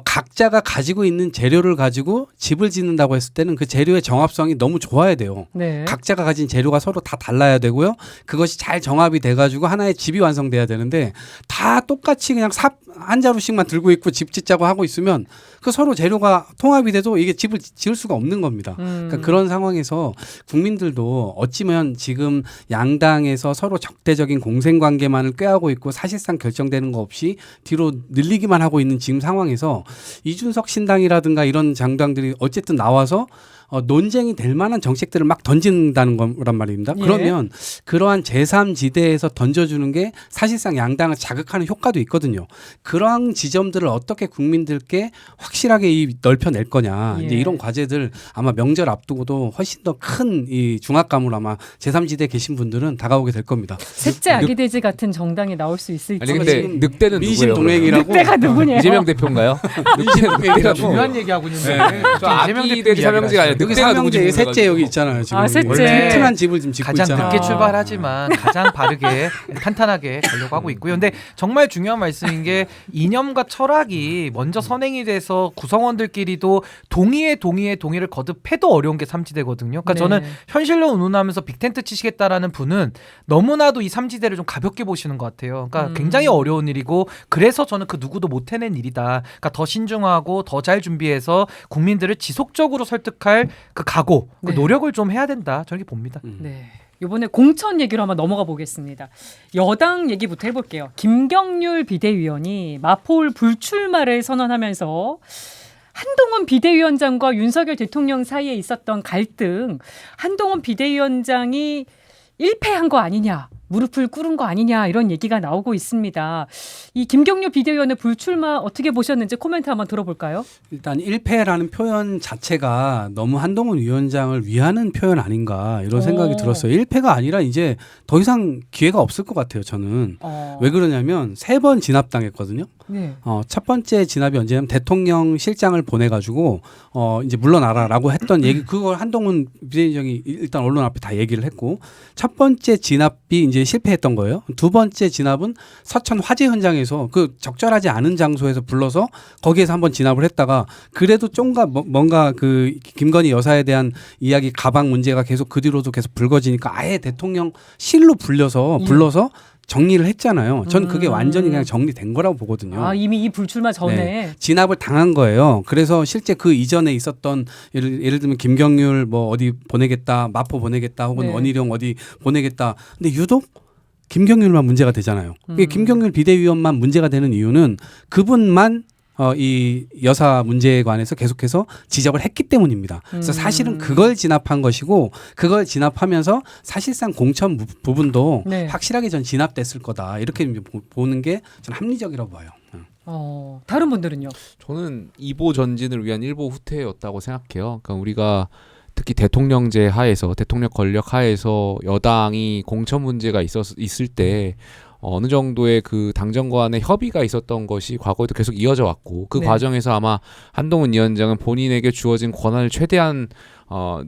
각자가 가지고 있는 재료를 가지고 집을 짓는다고 했을 때는 그 재료의 정합성이 너무 좋아야 돼요. 네. 각자가 가진 재료가 서로 다 달라야 되고요. 그것이 잘 정합이 돼가지고 하나의 집이 완성돼야 되는데 다 똑같이 그냥 삽 한 자루씩만 들고 있고 집 짓자고 하고 있으면 그 서로 재료가 통합이 돼도 이게 집을 지을 수가 없는 겁니다. 그러니까 그런 상황에서 국민들도 어찌면 지금 양당에서 서로 적대적인 공생관계만을 꾀하고 있고 사실상 결정되는 거 없이 뒤로 늘리기만 하고 있는 지금 상황에서 이준석 신당이라든가 이런 장당들이 어쨌든 나와서 논쟁이 될 만한 정책들을 막 던진다는 거란 말입니다. 예. 그러면 그러한 제3지대에서 던져주는 게 사실상 양당을 자극하는 효과도 있거든요. 그러한 지점들을 어떻게 국민들께 확실하게 넓혀낼 거냐. 예. 이제 이런 과제들 아마 명절 앞두고도 훨씬 더 큰 이 중압감으로 아마 제3지대에 계신 분들은 다가오게 될 겁니다. 셋째 아기돼지 같은 정당이 나올 수 있을지. 아니 근데 늑대는 민심 누구예요? 동맹이라고 늑대가 누구냐? 이재명 대표인가요? 늑대라고. 중요한 얘기하고 있는데 저 아기 돼지 삼형제가 아니라 여기 늑대가 삼형제 누구지? 셋째 여기 있잖아요. 지금 아, 셋째. 원래 튼튼한 집을 지금 짓고 가장 있잖아요. 늦게 출발하지만 가장 바르게 탄탄하게 가려고 하고 있고요. 근데 정말 중요한 말씀인 게 이념과 철학이 먼저 선행이 돼서 구성원들끼리도 동의를 거듭해도 어려운 게 삼지대거든요. 그러니까 네. 저는 현실로 운운하면서 빅텐트 치시겠다라는 분은 너무나도 이 삼지대를 좀 가볍게 보시는 것 같아요. 그러니까 굉장히 어려운 일이고 그래서 저는 그 누구도 못 해낸 일이다. 그러니까 더 신중하고 더 잘 준비해서 국민들을 지속적으로 설득할 그 각오, 그 네. 노력을 좀 해야 된다. 저는 이렇게 봅니다. 네. 이번에 공천 얘기로 한번 넘어가 보겠습니다. 여당 얘기부터 해볼게요. 김경률 비대위원이 마포울 불출마를 선언하면서 한동훈 비대위원장과 윤석열 대통령 사이에 있었던 갈등, 한동훈 비대위원장이 일패한 거 아니냐, 무릎을 꿇은 거 아니냐 이런 얘기가 나오고 있습니다. 이 김경률 비대위원의 불출마 어떻게 보셨는지 코멘트 한번 들어볼까요? 일단 1패라는 표현 자체가 너무 한동훈 위원장을 위하는 표현 아닌가 이런 생각이 들었어요. 1패가 아니라 이제 더 이상 기회가 없을 것 같아요. 저는. 왜 그러냐면 3번 진압당했거든요. 네. 첫 번째 진압이 언제냐면 대통령 실장을 보내가지고 이제 물러나라라고 했던 얘기, 그걸 한동훈 비대위원장이 일단 언론 앞에 다 얘기를 했고, 첫 번째 진압이 이제 실패했던 거예요. 두 번째 진압은 서천 화재 현장에서 그 적절하지 않은 장소에서 불러서 거기에서 한번 진압을 했다가 그래도 좀가 뭔가 그 김건희 여사에 대한 이야기 가방 문제가 계속 그 뒤로도 계속 불거지니까 아예 대통령실로 불러서 정리를 했잖아요. 전 그게 완전히 그냥 정리된 거라고 보거든요. 아, 이미 이 불출마 전에. 네, 진압을 당한 거예요. 그래서 실제 그 이전에 있었던 예를 들면 김경률 뭐 어디 보내겠다, 마포 보내겠다, 혹은 네. 원희룡 어디 보내겠다. 근데 유독 김경률만 문제가 되잖아요. 김경률 비대위원만 문제가 되는 이유는 그분만 이 여사 문제에 관해서 계속해서 지적을 했기 때문입니다. 그래서 사실은 그걸 진압한 것이고, 그걸 진압하면서 사실상 공천 부분도 네. 확실하게 전 진압됐을 거다. 이렇게 보는 게 전 합리적이라고 봐요. 다른 분들은요? 저는 이보 전진을 위한 일보 후퇴였다고 생각해요. 그러니까 우리가 특히 대통령제 하에서 대통령 권력 하에서 여당이 공천 문제가 있을 때 어느 정도의 그 당정 간의 협의가 있었던 것이 과거에도 계속 이어져 왔고 그 네. 과정에서 아마 한동훈 위원장은 본인에게 주어진 권한을 최대한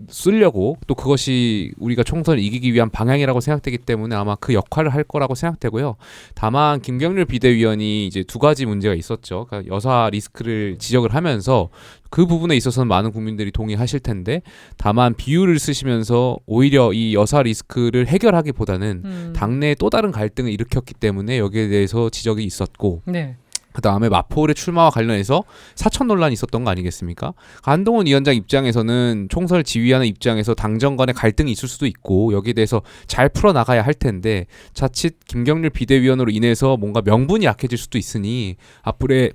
쓰려고 또 그것이 우리가 총선을 이기기 위한 방향이라고 생각되기 때문에 아마 그 역할을 할 거라고 생각되고요. 다만 김경률 비대위원이 이제 두 가지 문제가 있었죠. 그러니까 여사 리스크를 지적을 하면서 그 부분에 있어서는 많은 국민들이 동의하실 텐데 다만 비유를 쓰시면서 오히려 이 여사 리스크를 해결하기보다는 당내에 또 다른 갈등을 일으켰기 때문에 여기에 대해서 지적이 있었고 네. 그다음에 마포울의 출마와 관련해서 사천 논란이 있었던 거 아니겠습니까? 한동훈 위원장 입장에서는 총선을 지휘하는 입장에서 당정 간의 갈등이 있을 수도 있고 여기에 대해서 잘 풀어나가야 할 텐데 자칫 김경률 비대위원으로 인해서 뭔가 명분이 약해질 수도 있으니 앞으로의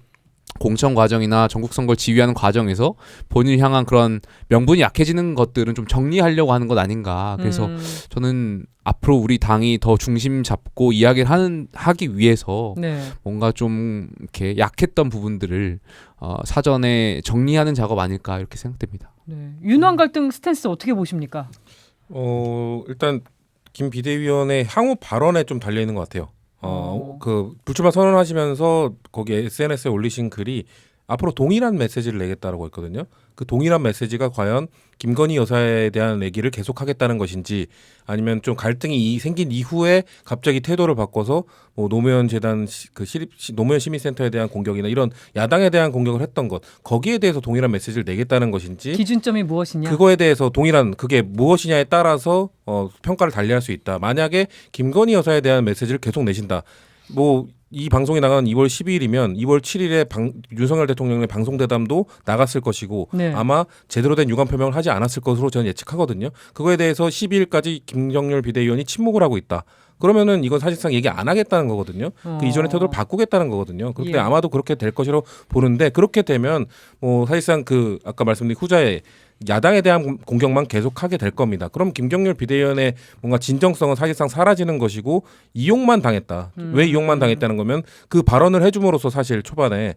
공천 과정이나 전국 선거를 지휘하는 과정에서 본인을 향한 그런 명분이 약해지는 것들은 좀 정리하려고 하는 것 아닌가. 그래서 저는 앞으로 우리 당이 더 중심 잡고 이야기를 하기 위해서 네. 뭔가 좀 이렇게 약했던 부분들을 사전에 정리하는 작업 아닐까 이렇게 생각됩니다. 네. 윤핵 갈등 스탠스 어떻게 보십니까? 일단 김 비대위원의 향후 발언에 좀 달려 있는 것 같아요. 그 불출마 선언하시면서 거기 SNS에 올리신 글이 앞으로 동일한 메시지를 내겠다라고 했거든요. 그 동일한 메시지가 과연 김건희 여사에 대한 얘기를 계속하겠다는 것인지 아니면 좀 갈등이 생긴 이후에 갑자기 태도를 바꿔서 뭐 노무현 재단 노무현 시민센터에 대한 공격이나 이런 야당에 대한 공격을 했던 것 거기에 대해서 동일한 메시지를 내겠다는 것인지 기준점이 무엇이냐? 그거에 대해서 동일한 그게 무엇이냐에 따라서 평가를 달리할 수 있다. 만약에 김건희 여사에 대한 메시지를 계속 내신다. 뭐 이 방송이 나간 2월 12일이면 2월 7일에 윤석열 대통령의 방송 대담도 나갔을 것이고 네. 아마 제대로 된 유감 표명을 하지 않았을 것으로 저는 예측하거든요. 그거에 대해서 12일까지 김경률 비대위원이 침묵을 하고 있다. 그러면은 이건 사실상 얘기 안 하겠다는 거거든요. 그 이전의 태도를 바꾸겠다는 거거든요. 그때 예. 아마도 그렇게 될 것이라고 보는데 그렇게 되면 뭐 사실상 그 아까 말씀드린 후자에 야당에 대한 공격만 계속하게 될 겁니다. 그럼 김경률 비대위원의 뭔가 진정성은 사실상 사라지는 것이고 이용만 당했다. 왜 이용만 당했다는 거면 그 발언을 해줌으로써 사실 초반에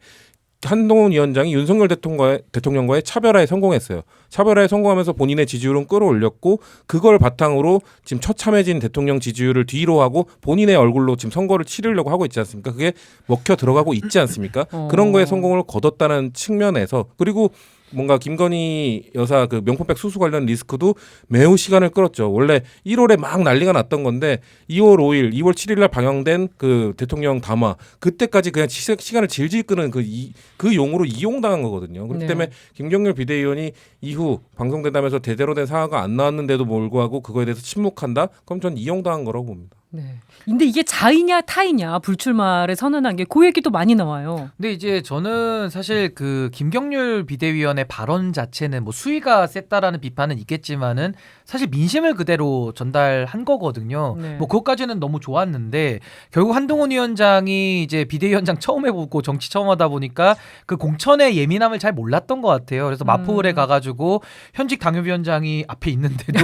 한동훈 위원장이 윤석열 대통령과의 차별화에 성공했어요. 차별화에 성공하면서 본인의 지지율은 끌어올렸고 그걸 바탕으로 지금 처참해진 대통령 지지율을 뒤로 하고 본인의 얼굴로 지금 선거를 치르려고 하고 있지 않습니까? 그게 먹혀 들어가고 있지 않습니까? 그런 거에 성공을 거뒀다는 측면에서 그리고 뭔가 김건희 여사 그 명품백 수수 관련 리스크도 매우 시간을 끌었죠. 원래 1월에 막 난리가 났던 건데 2월 5일, 2월 7일 날 방영된 그 대통령 담화 그때까지 그냥 시간을 질질 끄는 그 용으로 이용당한 거거든요. 그렇기 네. 때문에 김경률 비대위원이 이후 방송대담에서 제대로 된 사과가 안 나왔는데도 불구하고 그거에 대해서 침묵한다? 그럼 전 이용당한 거라고 봅니다. 네. 근데 이게 자이냐 타이냐 불출마를 선언한 게 그 얘기도 많이 나와요. 근데 이제 저는 사실 그 김경률 비대위원의 발언 자체는 뭐 수위가 셌다라는 비판은 있겠지만은 사실 민심을 그대로 전달한 거거든요. 네. 뭐 그것까지는 너무 좋았는데 결국 한동훈 위원장이 이제 비대위원장 처음 해보고 정치 처음 하다 보니까 그 공천의 예민함을 잘 몰랐던 것 같아요. 그래서 마포을에 가가지고 현직 당협위원장이 앞에 있는데도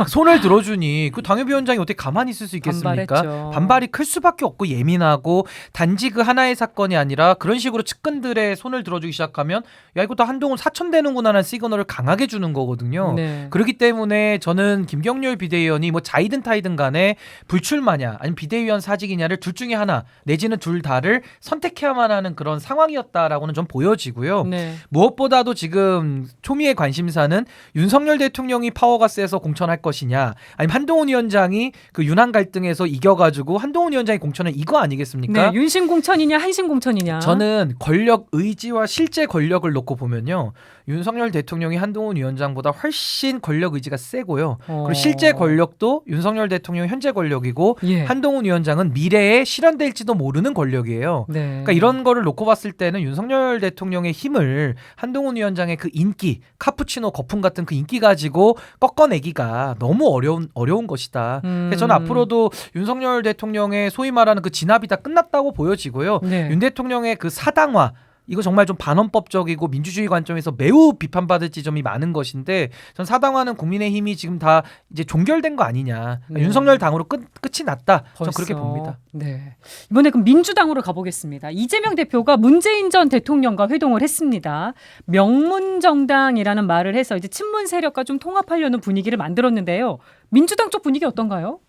손을 들어주니 그 당협위원장이 어떻게 가만히 있을 수 있겠습니까? 반발했죠. 반발이 클 수밖에 없고 예민하고 단지 그 하나의 사건이 아니라 그런 식으로 측근들의 손을 들어주기 시작하면 야 이거 다 한동훈 사천되는구나라는 시그널을 강하게 주는 거거든요. 네. 그렇기 때문에 저는 김경률 비대위원이 뭐 자이든 타이든 간에 불출마냐 아니면 비대위원 사직이냐를 둘 중에 하나 내지는 둘 다를 선택해야만 하는 그런 상황이었다라고는 좀 보여지고요. 네. 무엇보다도 지금 초미의 관심사는 윤석열 대통령이 파워가 세서 공천할 것이냐 아니면 한동훈 위원장이 그 윤한 갈등에서 이겨가지고 한동훈 위원장이 공천을 이거 아니겠습니까? 네. 윤심 공천이냐 한심 공천이냐. 저는 권력 의지와 실제 권력을 놓고 보면요. 윤석열 대통령이 한동훈 위원장보다 훨씬 권력 의지가 세고요. 그리고 실제 권력도 윤석열 대통령 현재 권력이고 예. 한동훈 위원장은 미래에 실현될지도 모르는 권력이에요. 네. 그러니까 이런 거를 놓고 봤을 때는 윤석열 대통령의 힘을 한동훈 위원장의 그 인기, 카푸치노 거품 같은 그 인기 가지고 꺾어내기가 너무 어려운 것이다. 그래서 저는 앞으로도 윤석열 대통령의 소위 말하는 그 진압이 다 끝났다고 보여지고요. 네. 윤 대통령의 그 사당화 이거 정말 좀 반헌법적이고 민주주의 관점에서 매우 비판받을 지점이 많은 것인데 전 사당화는 국민의힘이 지금 다 이제 종결된 거 아니냐. 네. 윤석열 당으로 끝이 났다. 전 벌써. 그렇게 봅니다. 네. 이번에 그럼 민주당으로 가보겠습니다. 이재명 대표가 문재인 전 대통령과 회동을 했습니다. 명문정당이라는 말을 해서 이제 친문 세력과 좀 통합하려는 분위기를 만들었는데요. 민주당 쪽 분위기 어떤가요?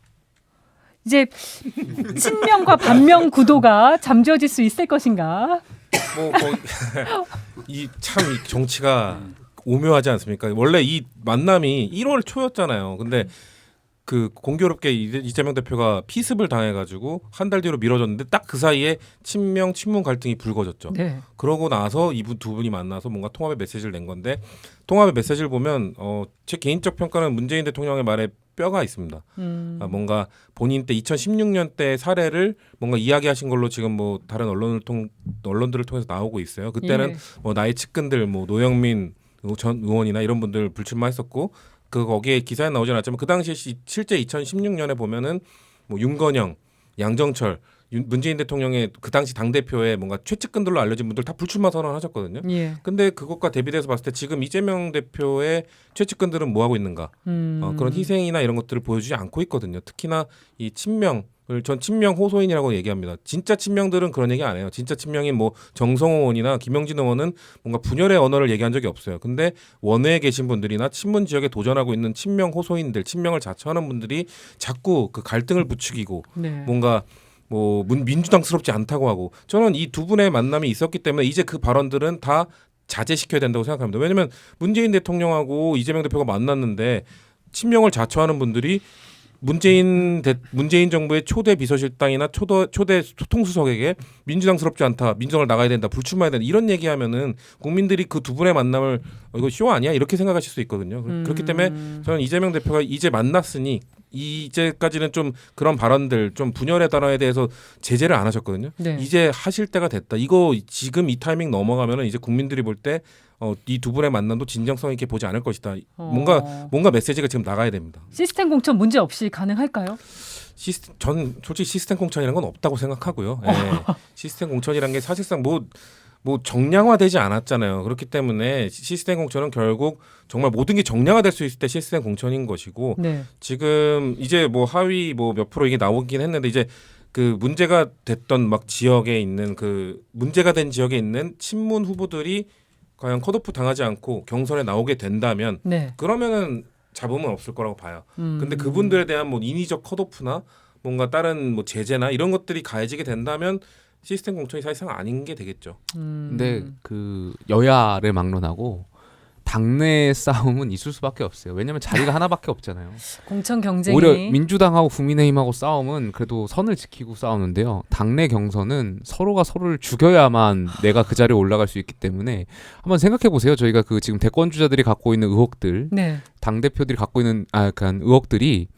이제 친명과 반명 구도가 잠재워질 수 있을 것인가? 이 정치가 오묘하지 않습니까? 원래 이 만남이 1월 초였잖아요. 근데 그 공교롭게 이재명 대표가 피습을 당해가지고 한 달 뒤로 미뤄졌는데 딱 그 사이에 친명 친문 갈등이 불거졌죠. 네. 그러고 나서 두 분이 만나서 뭔가 통합의 메시지를 낸 건데 통합의 메시지를 보면 제 개인적 평가는 문재인 대통령의 말에 뼈가 있습니다. 뭔가 본인 때 2016년 때 사례를 뭔가 이야기하신 걸로 지금 뭐 다른 언론들을 통해서 나오고 있어요. 그때는 예. 뭐 나의 측근들 뭐 노영민 전 의원이나 이런 분들 불출마했었고 거기에 기사에 나오진 않았지만 그 당시에 실제 2016년에 보면은 뭐 윤건영, 양정철, 문재인 대통령의 그 당시 당 대표의 뭔가 최측근들로 알려진 분들 다 불출마 선언하셨거든요. 예. 근데 그것과 대비돼서 봤을 때 지금 이재명 대표의 최측근들은 뭐 하고 있는가? 그런 희생이나 이런 것들을 보여주지 않고 있거든요. 특히나 이 친명을 전 친명 호소인이라고 얘기합니다. 진짜 친명들은 그런 얘기 안 해요. 진짜 친명인 뭐 정성호 의원이나 김영진 의원은 뭔가 분열의 언어를 얘기한 적이 없어요. 근데 원외에 계신 분들이나 친문 지역에 도전하고 있는 친명 호소인들, 친명을 자처하는 분들이 자꾸 그 갈등을 부추기고 네. 뭔가 뭐 민주당스럽지 않다고 하고 저는 이 두 분의 만남이 있었기 때문에 이제 그 발언들은 다 자제시켜야 된다고 생각합니다. 왜냐하면 문재인 대통령하고 이재명 대표가 만났는데 친명을 자처하는 분들이 문재인 정부의 초대 비서실장이나 초대 소통수석에게 민주당스럽지 않다, 민주당을 나가야 된다, 불출마해야 된다 이런 얘기하면은 국민들이 그 두 분의 만남을 이거 쇼 아니야 이렇게 생각하실 수 있거든요. 그렇기 때문에 저는 이재명 대표가 이제 만났으니 이제까지는 좀 그런 발언들 좀 분열의 단어에 대해서 제재를 안 하셨거든요. 네. 이제 하실 때가 됐다. 이거 지금 이 타이밍 넘어가면은 이제 국민들이 볼 때 이 두 분의 만남도 진정성 있게 보지 않을 것이다. 뭔가 메시지가 지금 나가야 됩니다. 시스템 공천 문제 없이 가능할까요? 전 솔직히 시스템 공천이라는 건 없다고 생각하고요. 예. 시스템 공천이라는 게 사실상 뭐 정량화되지 않았잖아요. 그렇기 때문에 시스템 공천은 결국 정말 모든 게 정량화될 수 있을 때 시스템 공천인 것이고 네. 지금 이제 뭐 하위 뭐 몇 프로 이게 나오긴 했는데 이제 그 문제가 됐던 막 지역에 있는 그 문제가 된 지역에 있는 친문 후보들이 과연 컷오프 당하지 않고 경선에 나오게 된다면 네. 그러면은 잡음은 없을 거라고 봐요. 근데 그분들에 대한 뭐 인위적 컷오프나 뭔가 다른 뭐 제재나 이런 것들이 가해지게 된다면 시스템 공천이 사실상 아닌 게 되겠죠. 근데 그 여야를 막론하고 당내 싸움은 있을 수밖에 없어요. 왜냐하면 자리가 하나밖에 없잖아요. 공천 경쟁이 오히려 민주당하고 국민의힘하고 싸움은 그래도 선을 지키고 싸우는데요. 당내 경선은 서로가 서로를 죽여야만 내가 그 자리에 올라갈 수 있기 때문에 한번 생각해 보세요. 저희가 그 지금 대권 주자들이 갖고 있는 의혹들, 네. 당 대표들이 갖고 있는 의혹들이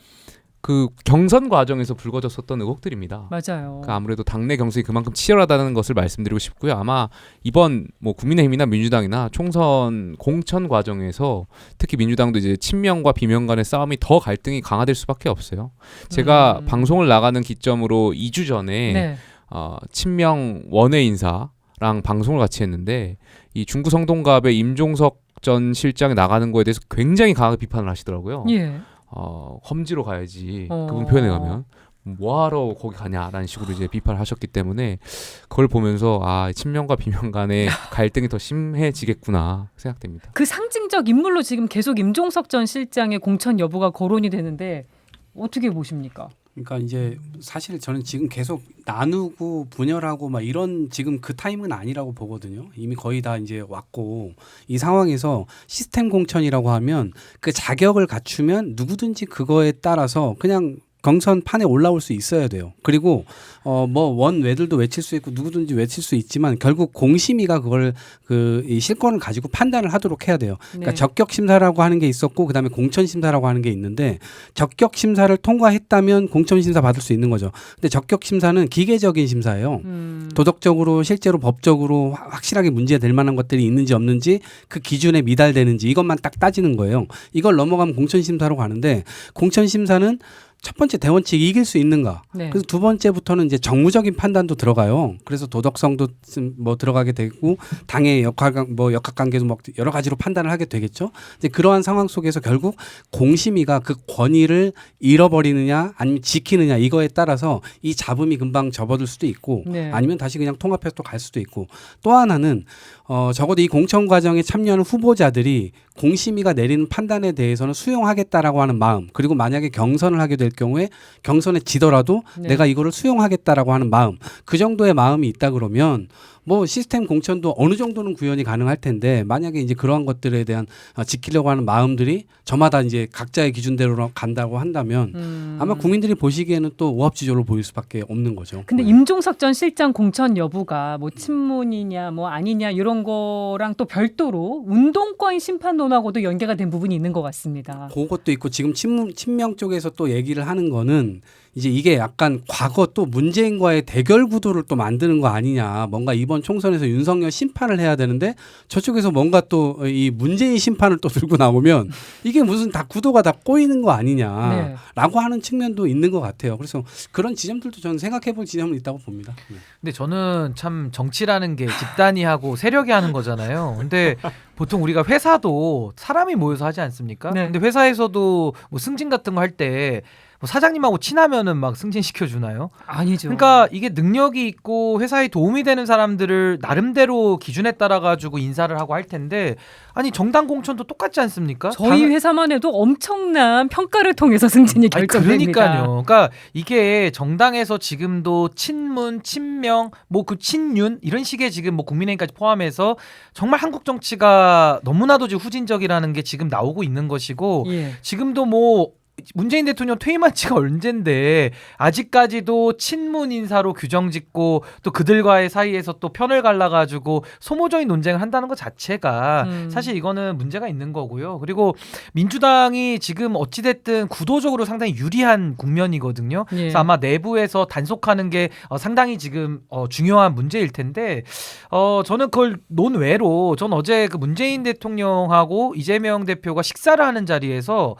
그 경선 과정에서 불거졌었던 의혹들입니다. 맞아요. 그러니까 아무래도 당내 경선이 그만큼 치열하다는 것을 말씀드리고 싶고요. 아마 이번 뭐 국민의힘이나 민주당이나 총선 공천 과정에서 특히 민주당도 이제 친명과 비명 간의 싸움이 더 갈등이 강화될 수밖에 없어요. 제가 방송을 나가는 기점으로 2주 전에 네. 친명 원외 인사랑 방송을 같이 했는데 이 중구 성동갑의 임종석 전 실장이 나가는 거에 대해서 굉장히 강하게 비판을 하시더라고요. 예. 험지로 가야지 그분 표현에 가면 뭐하러 거기 가냐라는 식으로 이제 비판을 하셨기 때문에 그걸 보면서 친명과 비명 간의 갈등이 더 심해지겠구나 생각됩니다. 그 상징적 인물로 지금 계속 임종석 전 실장의 공천 여부가 거론이 되는데 어떻게 보십니까? 그러니까 이제 사실 저는 지금 계속 나누고 분열하고 막 이런 지금 그 타임은 아니라고 보거든요. 이미 거의 다 이제 왔고 이 상황에서 시스템 공천이라고 하면 그 자격을 갖추면 누구든지 그거에 따라서 그냥 경선판에 올라올 수 있어야 돼요. 그리고 뭐 원외들도 외칠 수 있고 누구든지 외칠 수 있지만 결국 공심위가 그걸 이 실권을 가지고 판단을 하도록 해야 돼요. 그러니까 네. 적격 심사라고 하는 게 있었고 그다음에 공천 심사라고 하는 게 있는데 적격 심사를 통과했다면 공천 심사 받을 수 있는 거죠. 근데 적격 심사는 기계적인 심사예요. 도덕적으로 실제로 법적으로 확실하게 문제될 만한 것들이 있는지 없는지 그 기준에 미달되는지 이것만 딱 따지는 거예요. 이걸 넘어가면 공천 심사로 가는데 공천 심사는 첫 번째 대원칙이 이길 수 있는가. 네. 그래서 두 번째부터는 이제 정무적인 판단도 들어가요. 그래서 도덕성도 뭐 들어가게 되고 당의 역학관계도 뭐 여러 가지로 판단을 하게 되겠죠. 이제 그러한 상황 속에서 결국 공심위가 그 권위를 잃어버리느냐 아니면 지키느냐 이거에 따라서 이 잡음이 금방 접어들 수도 있고 네. 아니면 다시 그냥 통합해서 또 갈 수도 있고 또 하나는 적어도 이 공천 과정에 참여하는 후보자들이 공심위가 내리는 판단에 대해서는 수용하겠다라고 하는 마음 그리고 만약에 경선을 하게 될 경우에 경선에 지더라도 네. 내가 이거를 수용하겠다라고 하는 마음 그 정도의 마음이 있다 그러면 뭐 시스템 공천도 어느 정도는 구현이 가능할 텐데 만약에 이제 그러한 것들에 대한 지키려고 하는 마음들이 저마다 이제 각자의 기준대로 간다고 한다면 아마 국민들이 보시기에는 또 오합지졸로 보일 수밖에 없는 거죠. 근데 네. 임종석 전 실장 공천 여부가 뭐 친문이냐 뭐 아니냐 이런 거랑 또 별도로 운동권 심판 논하고도 연계가 된 부분이 있는 것 같습니다. 그것도 있고 지금 친명 쪽에서 또 얘기를 하는 거는 이제 이게 약간 과거 또 문재인과의 대결 구도를 또 만드는 거 아니냐. 뭔가 이번 총선에서 윤석열 심판을 해야 되는데 저쪽에서 뭔가 또 이 문재인 심판을 또 들고 나오면 이게 무슨 다 구도가 다 꼬이는 거 아니냐라고 하는 측면도 있는 것 같아요. 그래서 그런 지점들도 저는 생각해 볼 지점은 있다고 봅니다. 네. 근데 저는 참 정치라는 게 집단이 하고 세력이 하는 거잖아요. 근데 보통 우리가 회사도 사람이 모여서 하지 않습니까? 네. 근데 회사에서도 뭐 승진 같은 거 할 때 뭐 사장님하고 친하면은 막 승진시켜 주나요? 아니죠. 그러니까 이게 능력이 있고 회사에 도움이 되는 사람들을 나름대로 기준에 따라 가지고 인사를 하고 할 텐데 아니 정당 공천도 똑같지 않습니까? 저희 회사만 해도 엄청난 평가를 통해서 승진이 아니, 결정됩니다. 그러니까요. 그러니까 이게 정당에서 지금도 친문, 친명, 뭐 그 친윤 이런 식의 지금 뭐 국민의힘까지 포함해서 정말 한국 정치가 너무나도 지금 후진적이라는 게 지금 나오고 있는 것이고 예. 지금도 뭐 문재인 대통령 퇴임한 지가 언젠데 아직까지도 친문 인사로 규정짓고 또 그들과의 사이에서 또 편을 갈라가지고 소모적인 논쟁을 한다는 것 자체가 사실 이거는 문제가 있는 거고요. 그리고 민주당이 지금 어찌됐든 구도적으로 상당히 유리한 국면이거든요. 예. 그래서 아마 내부에서 단속하는 게 상당히 지금 중요한 문제일 텐데 저는 그걸 논외로 전 어제 그 문재인 대통령하고 이재명 대표가 식사를 하는 자리에서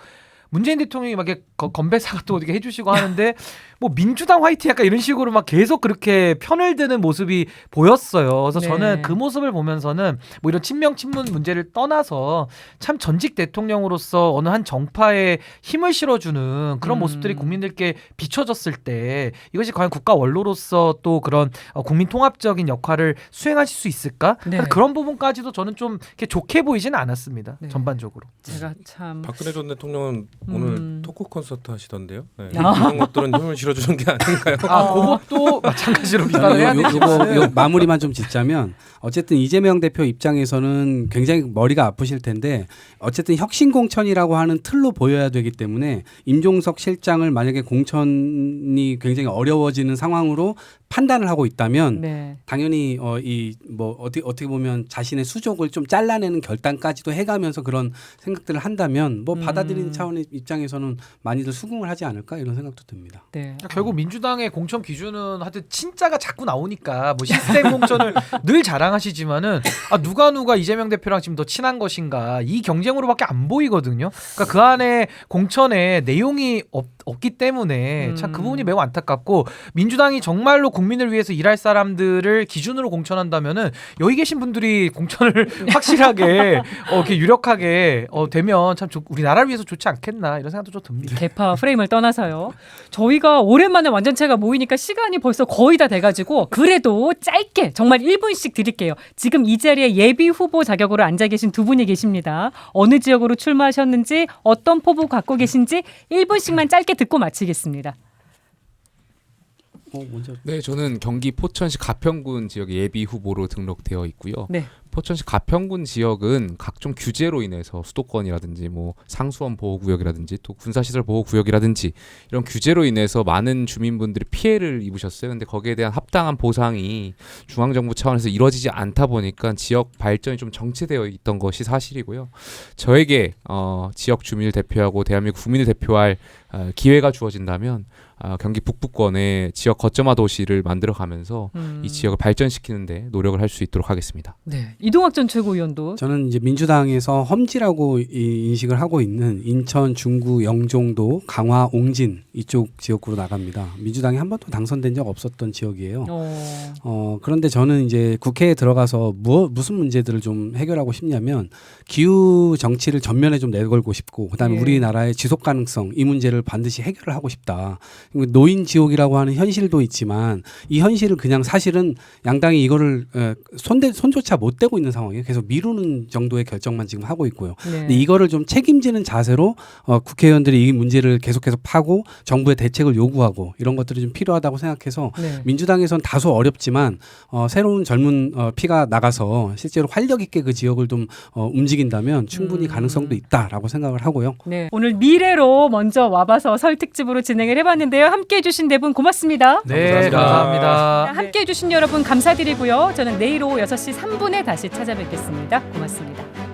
문재인 대통령이 막 이렇게 건배사 같은 거 어떻게 해주시고 하는데 뭐 민주당 화이팅 약간 이런 식으로 막 계속 그렇게 편을 드는 모습이 보였어요. 그래서 네. 저는 그 모습을 보면서는 뭐 이런 친명 친문 문제를 떠나서 참 전직 대통령으로서 어느 한 정파에 힘을 실어주는 그런 모습들이 국민들께 비춰졌을 때 이것이 과연 국가 원로로서 또 그런 국민 통합적인 역할을 수행하실 수 있을까? 네. 그런 부분까지도 저는 좀 이렇게 좋게 보이지는 않았습니다. 네. 전반적으로. 제가 참 박근혜 전 대통령은 오늘 토크 콘서트 하시던데요. 네. 아. 이런 것들은 힘을 실어주는 게 아닌가요? 그것도 마찬가지로 비판을 해야 되겠어요. 요 마무리만 좀 짓자면 어쨌든 이재명 대표 입장에서는 굉장히 머리가 아프실 텐데 어쨌든 혁신공천이라고 하는 틀로 보여야 되기 때문에 임종석 실장을 만약에 공천이 굉장히 어려워지는 상황으로 판단을 하고 있다면 네. 당연히 이 뭐 어떻게 보면 자신의 수족을 좀 잘라내는 결단까지도 해가면서 그런 생각들을 한다면 뭐 받아들이는 차원의 입장에서는 많이들 수긍을 하지 않을까 이런 생각도 듭니다. 네. 결국 민주당의 공천 기준은 하여튼 진짜가 자꾸 나오니까 뭐 시스템 공천을 늘 자랑하시지만은 누가 이재명 대표랑 지금 더 친한 것인가 이 경쟁으로밖에 안 보이거든요. 그러니까 그 안에 공천에 내용이 없기 때문에 참 그 부분이 매우 안타깝고 민주당이 정말로 국민을 위해서 일할 사람들을 기준으로 공천한다면은 여기 계신 분들이 공천을 확실하게 이렇게 유력하게 되면 참 우리나라를 위해서 좋지 않겠나 이런 생각도 좀 듭니다. 개파 프레임을 떠나서요. 저희가 오랜만에 완전체가 모이니까 시간이 벌써 거의 다 돼가지고 그래도 짧게 정말 1분씩 드릴게요. 지금 이 자리에 예비 후보 자격으로 앉아 계신 두 분이 계십니다. 어느 지역으로 출마하셨는지 어떤 포부 갖고 계신지 1분씩만 짧게 듣고 마치겠습니다. 먼저. 네, 저는 경기 포천시 가평군 지역에 예비 후보로 등록되어 있고요. 네. 포천시 가평군 지역은 각종 규제로 인해서 수도권이라든지 뭐 상수원 보호구역이라든지 또 군사시설 보호구역이라든지 이런 규제로 인해서 많은 주민분들이 피해를 입으셨어요. 근데 거기에 대한 합당한 보상이 중앙정부 차원에서 이루어지지 않다 보니까 지역 발전이 좀 정체되어 있던 것이 사실이고요. 저에게 지역 주민을 대표하고 대한민국 국민을 대표할 기회가 주어진다면 경기 북부권의 지역 거점화 도시를 만들어가면서 이 지역을 발전시키는 데 노력을 할 수 있도록 하겠습니다. 네. 이동학 전 최고위원도 저는 이제 민주당에서 험지라고 인식을 하고 있는 인천, 중구, 영종도, 강화, 옹진 이쪽 지역구로 나갑니다. 민주당이 한 번도 당선된 적 없었던 지역이에요. 그런데 저는 이제 국회에 들어가서 무슨 문제들을 좀 해결하고 싶냐면 기후 정치를 전면에 좀 내걸고 싶고 그다음에 예. 우리나라의 지속 가능성 이 문제를 반드시 해결을 하고 싶다. 노인 지옥이라고 하는 현실도 있지만 이 현실을 그냥 사실은 양당이 이거를 손조차 못 대고 있는 상황이에요. 계속 미루는 정도의 결정만 지금 하고 있고요. 네. 근데 이거를 좀 책임지는 자세로 국회의원들이 이 문제를 계속해서 파고 정부의 대책을 요구하고 이런 것들이 좀 필요하다고 생각해서 네. 민주당에선 다소 어렵지만 새로운 젊은 피가 나가서 실제로 활력 있게 그 지역을 좀 움직인다면 충분히 가능성도 있다라고 생각을 하고요. 네. 오늘 미래로 먼저 와봐서 설 특집으로 진행을 해봤는데요. 함께해 주신 네 분 고맙습니다. 네, 감사합니다. 함께해 주신 여러분 감사드리고요. 저는 내일 오후 6시 3분에 다시 찾아뵙겠습니다. 고맙습니다.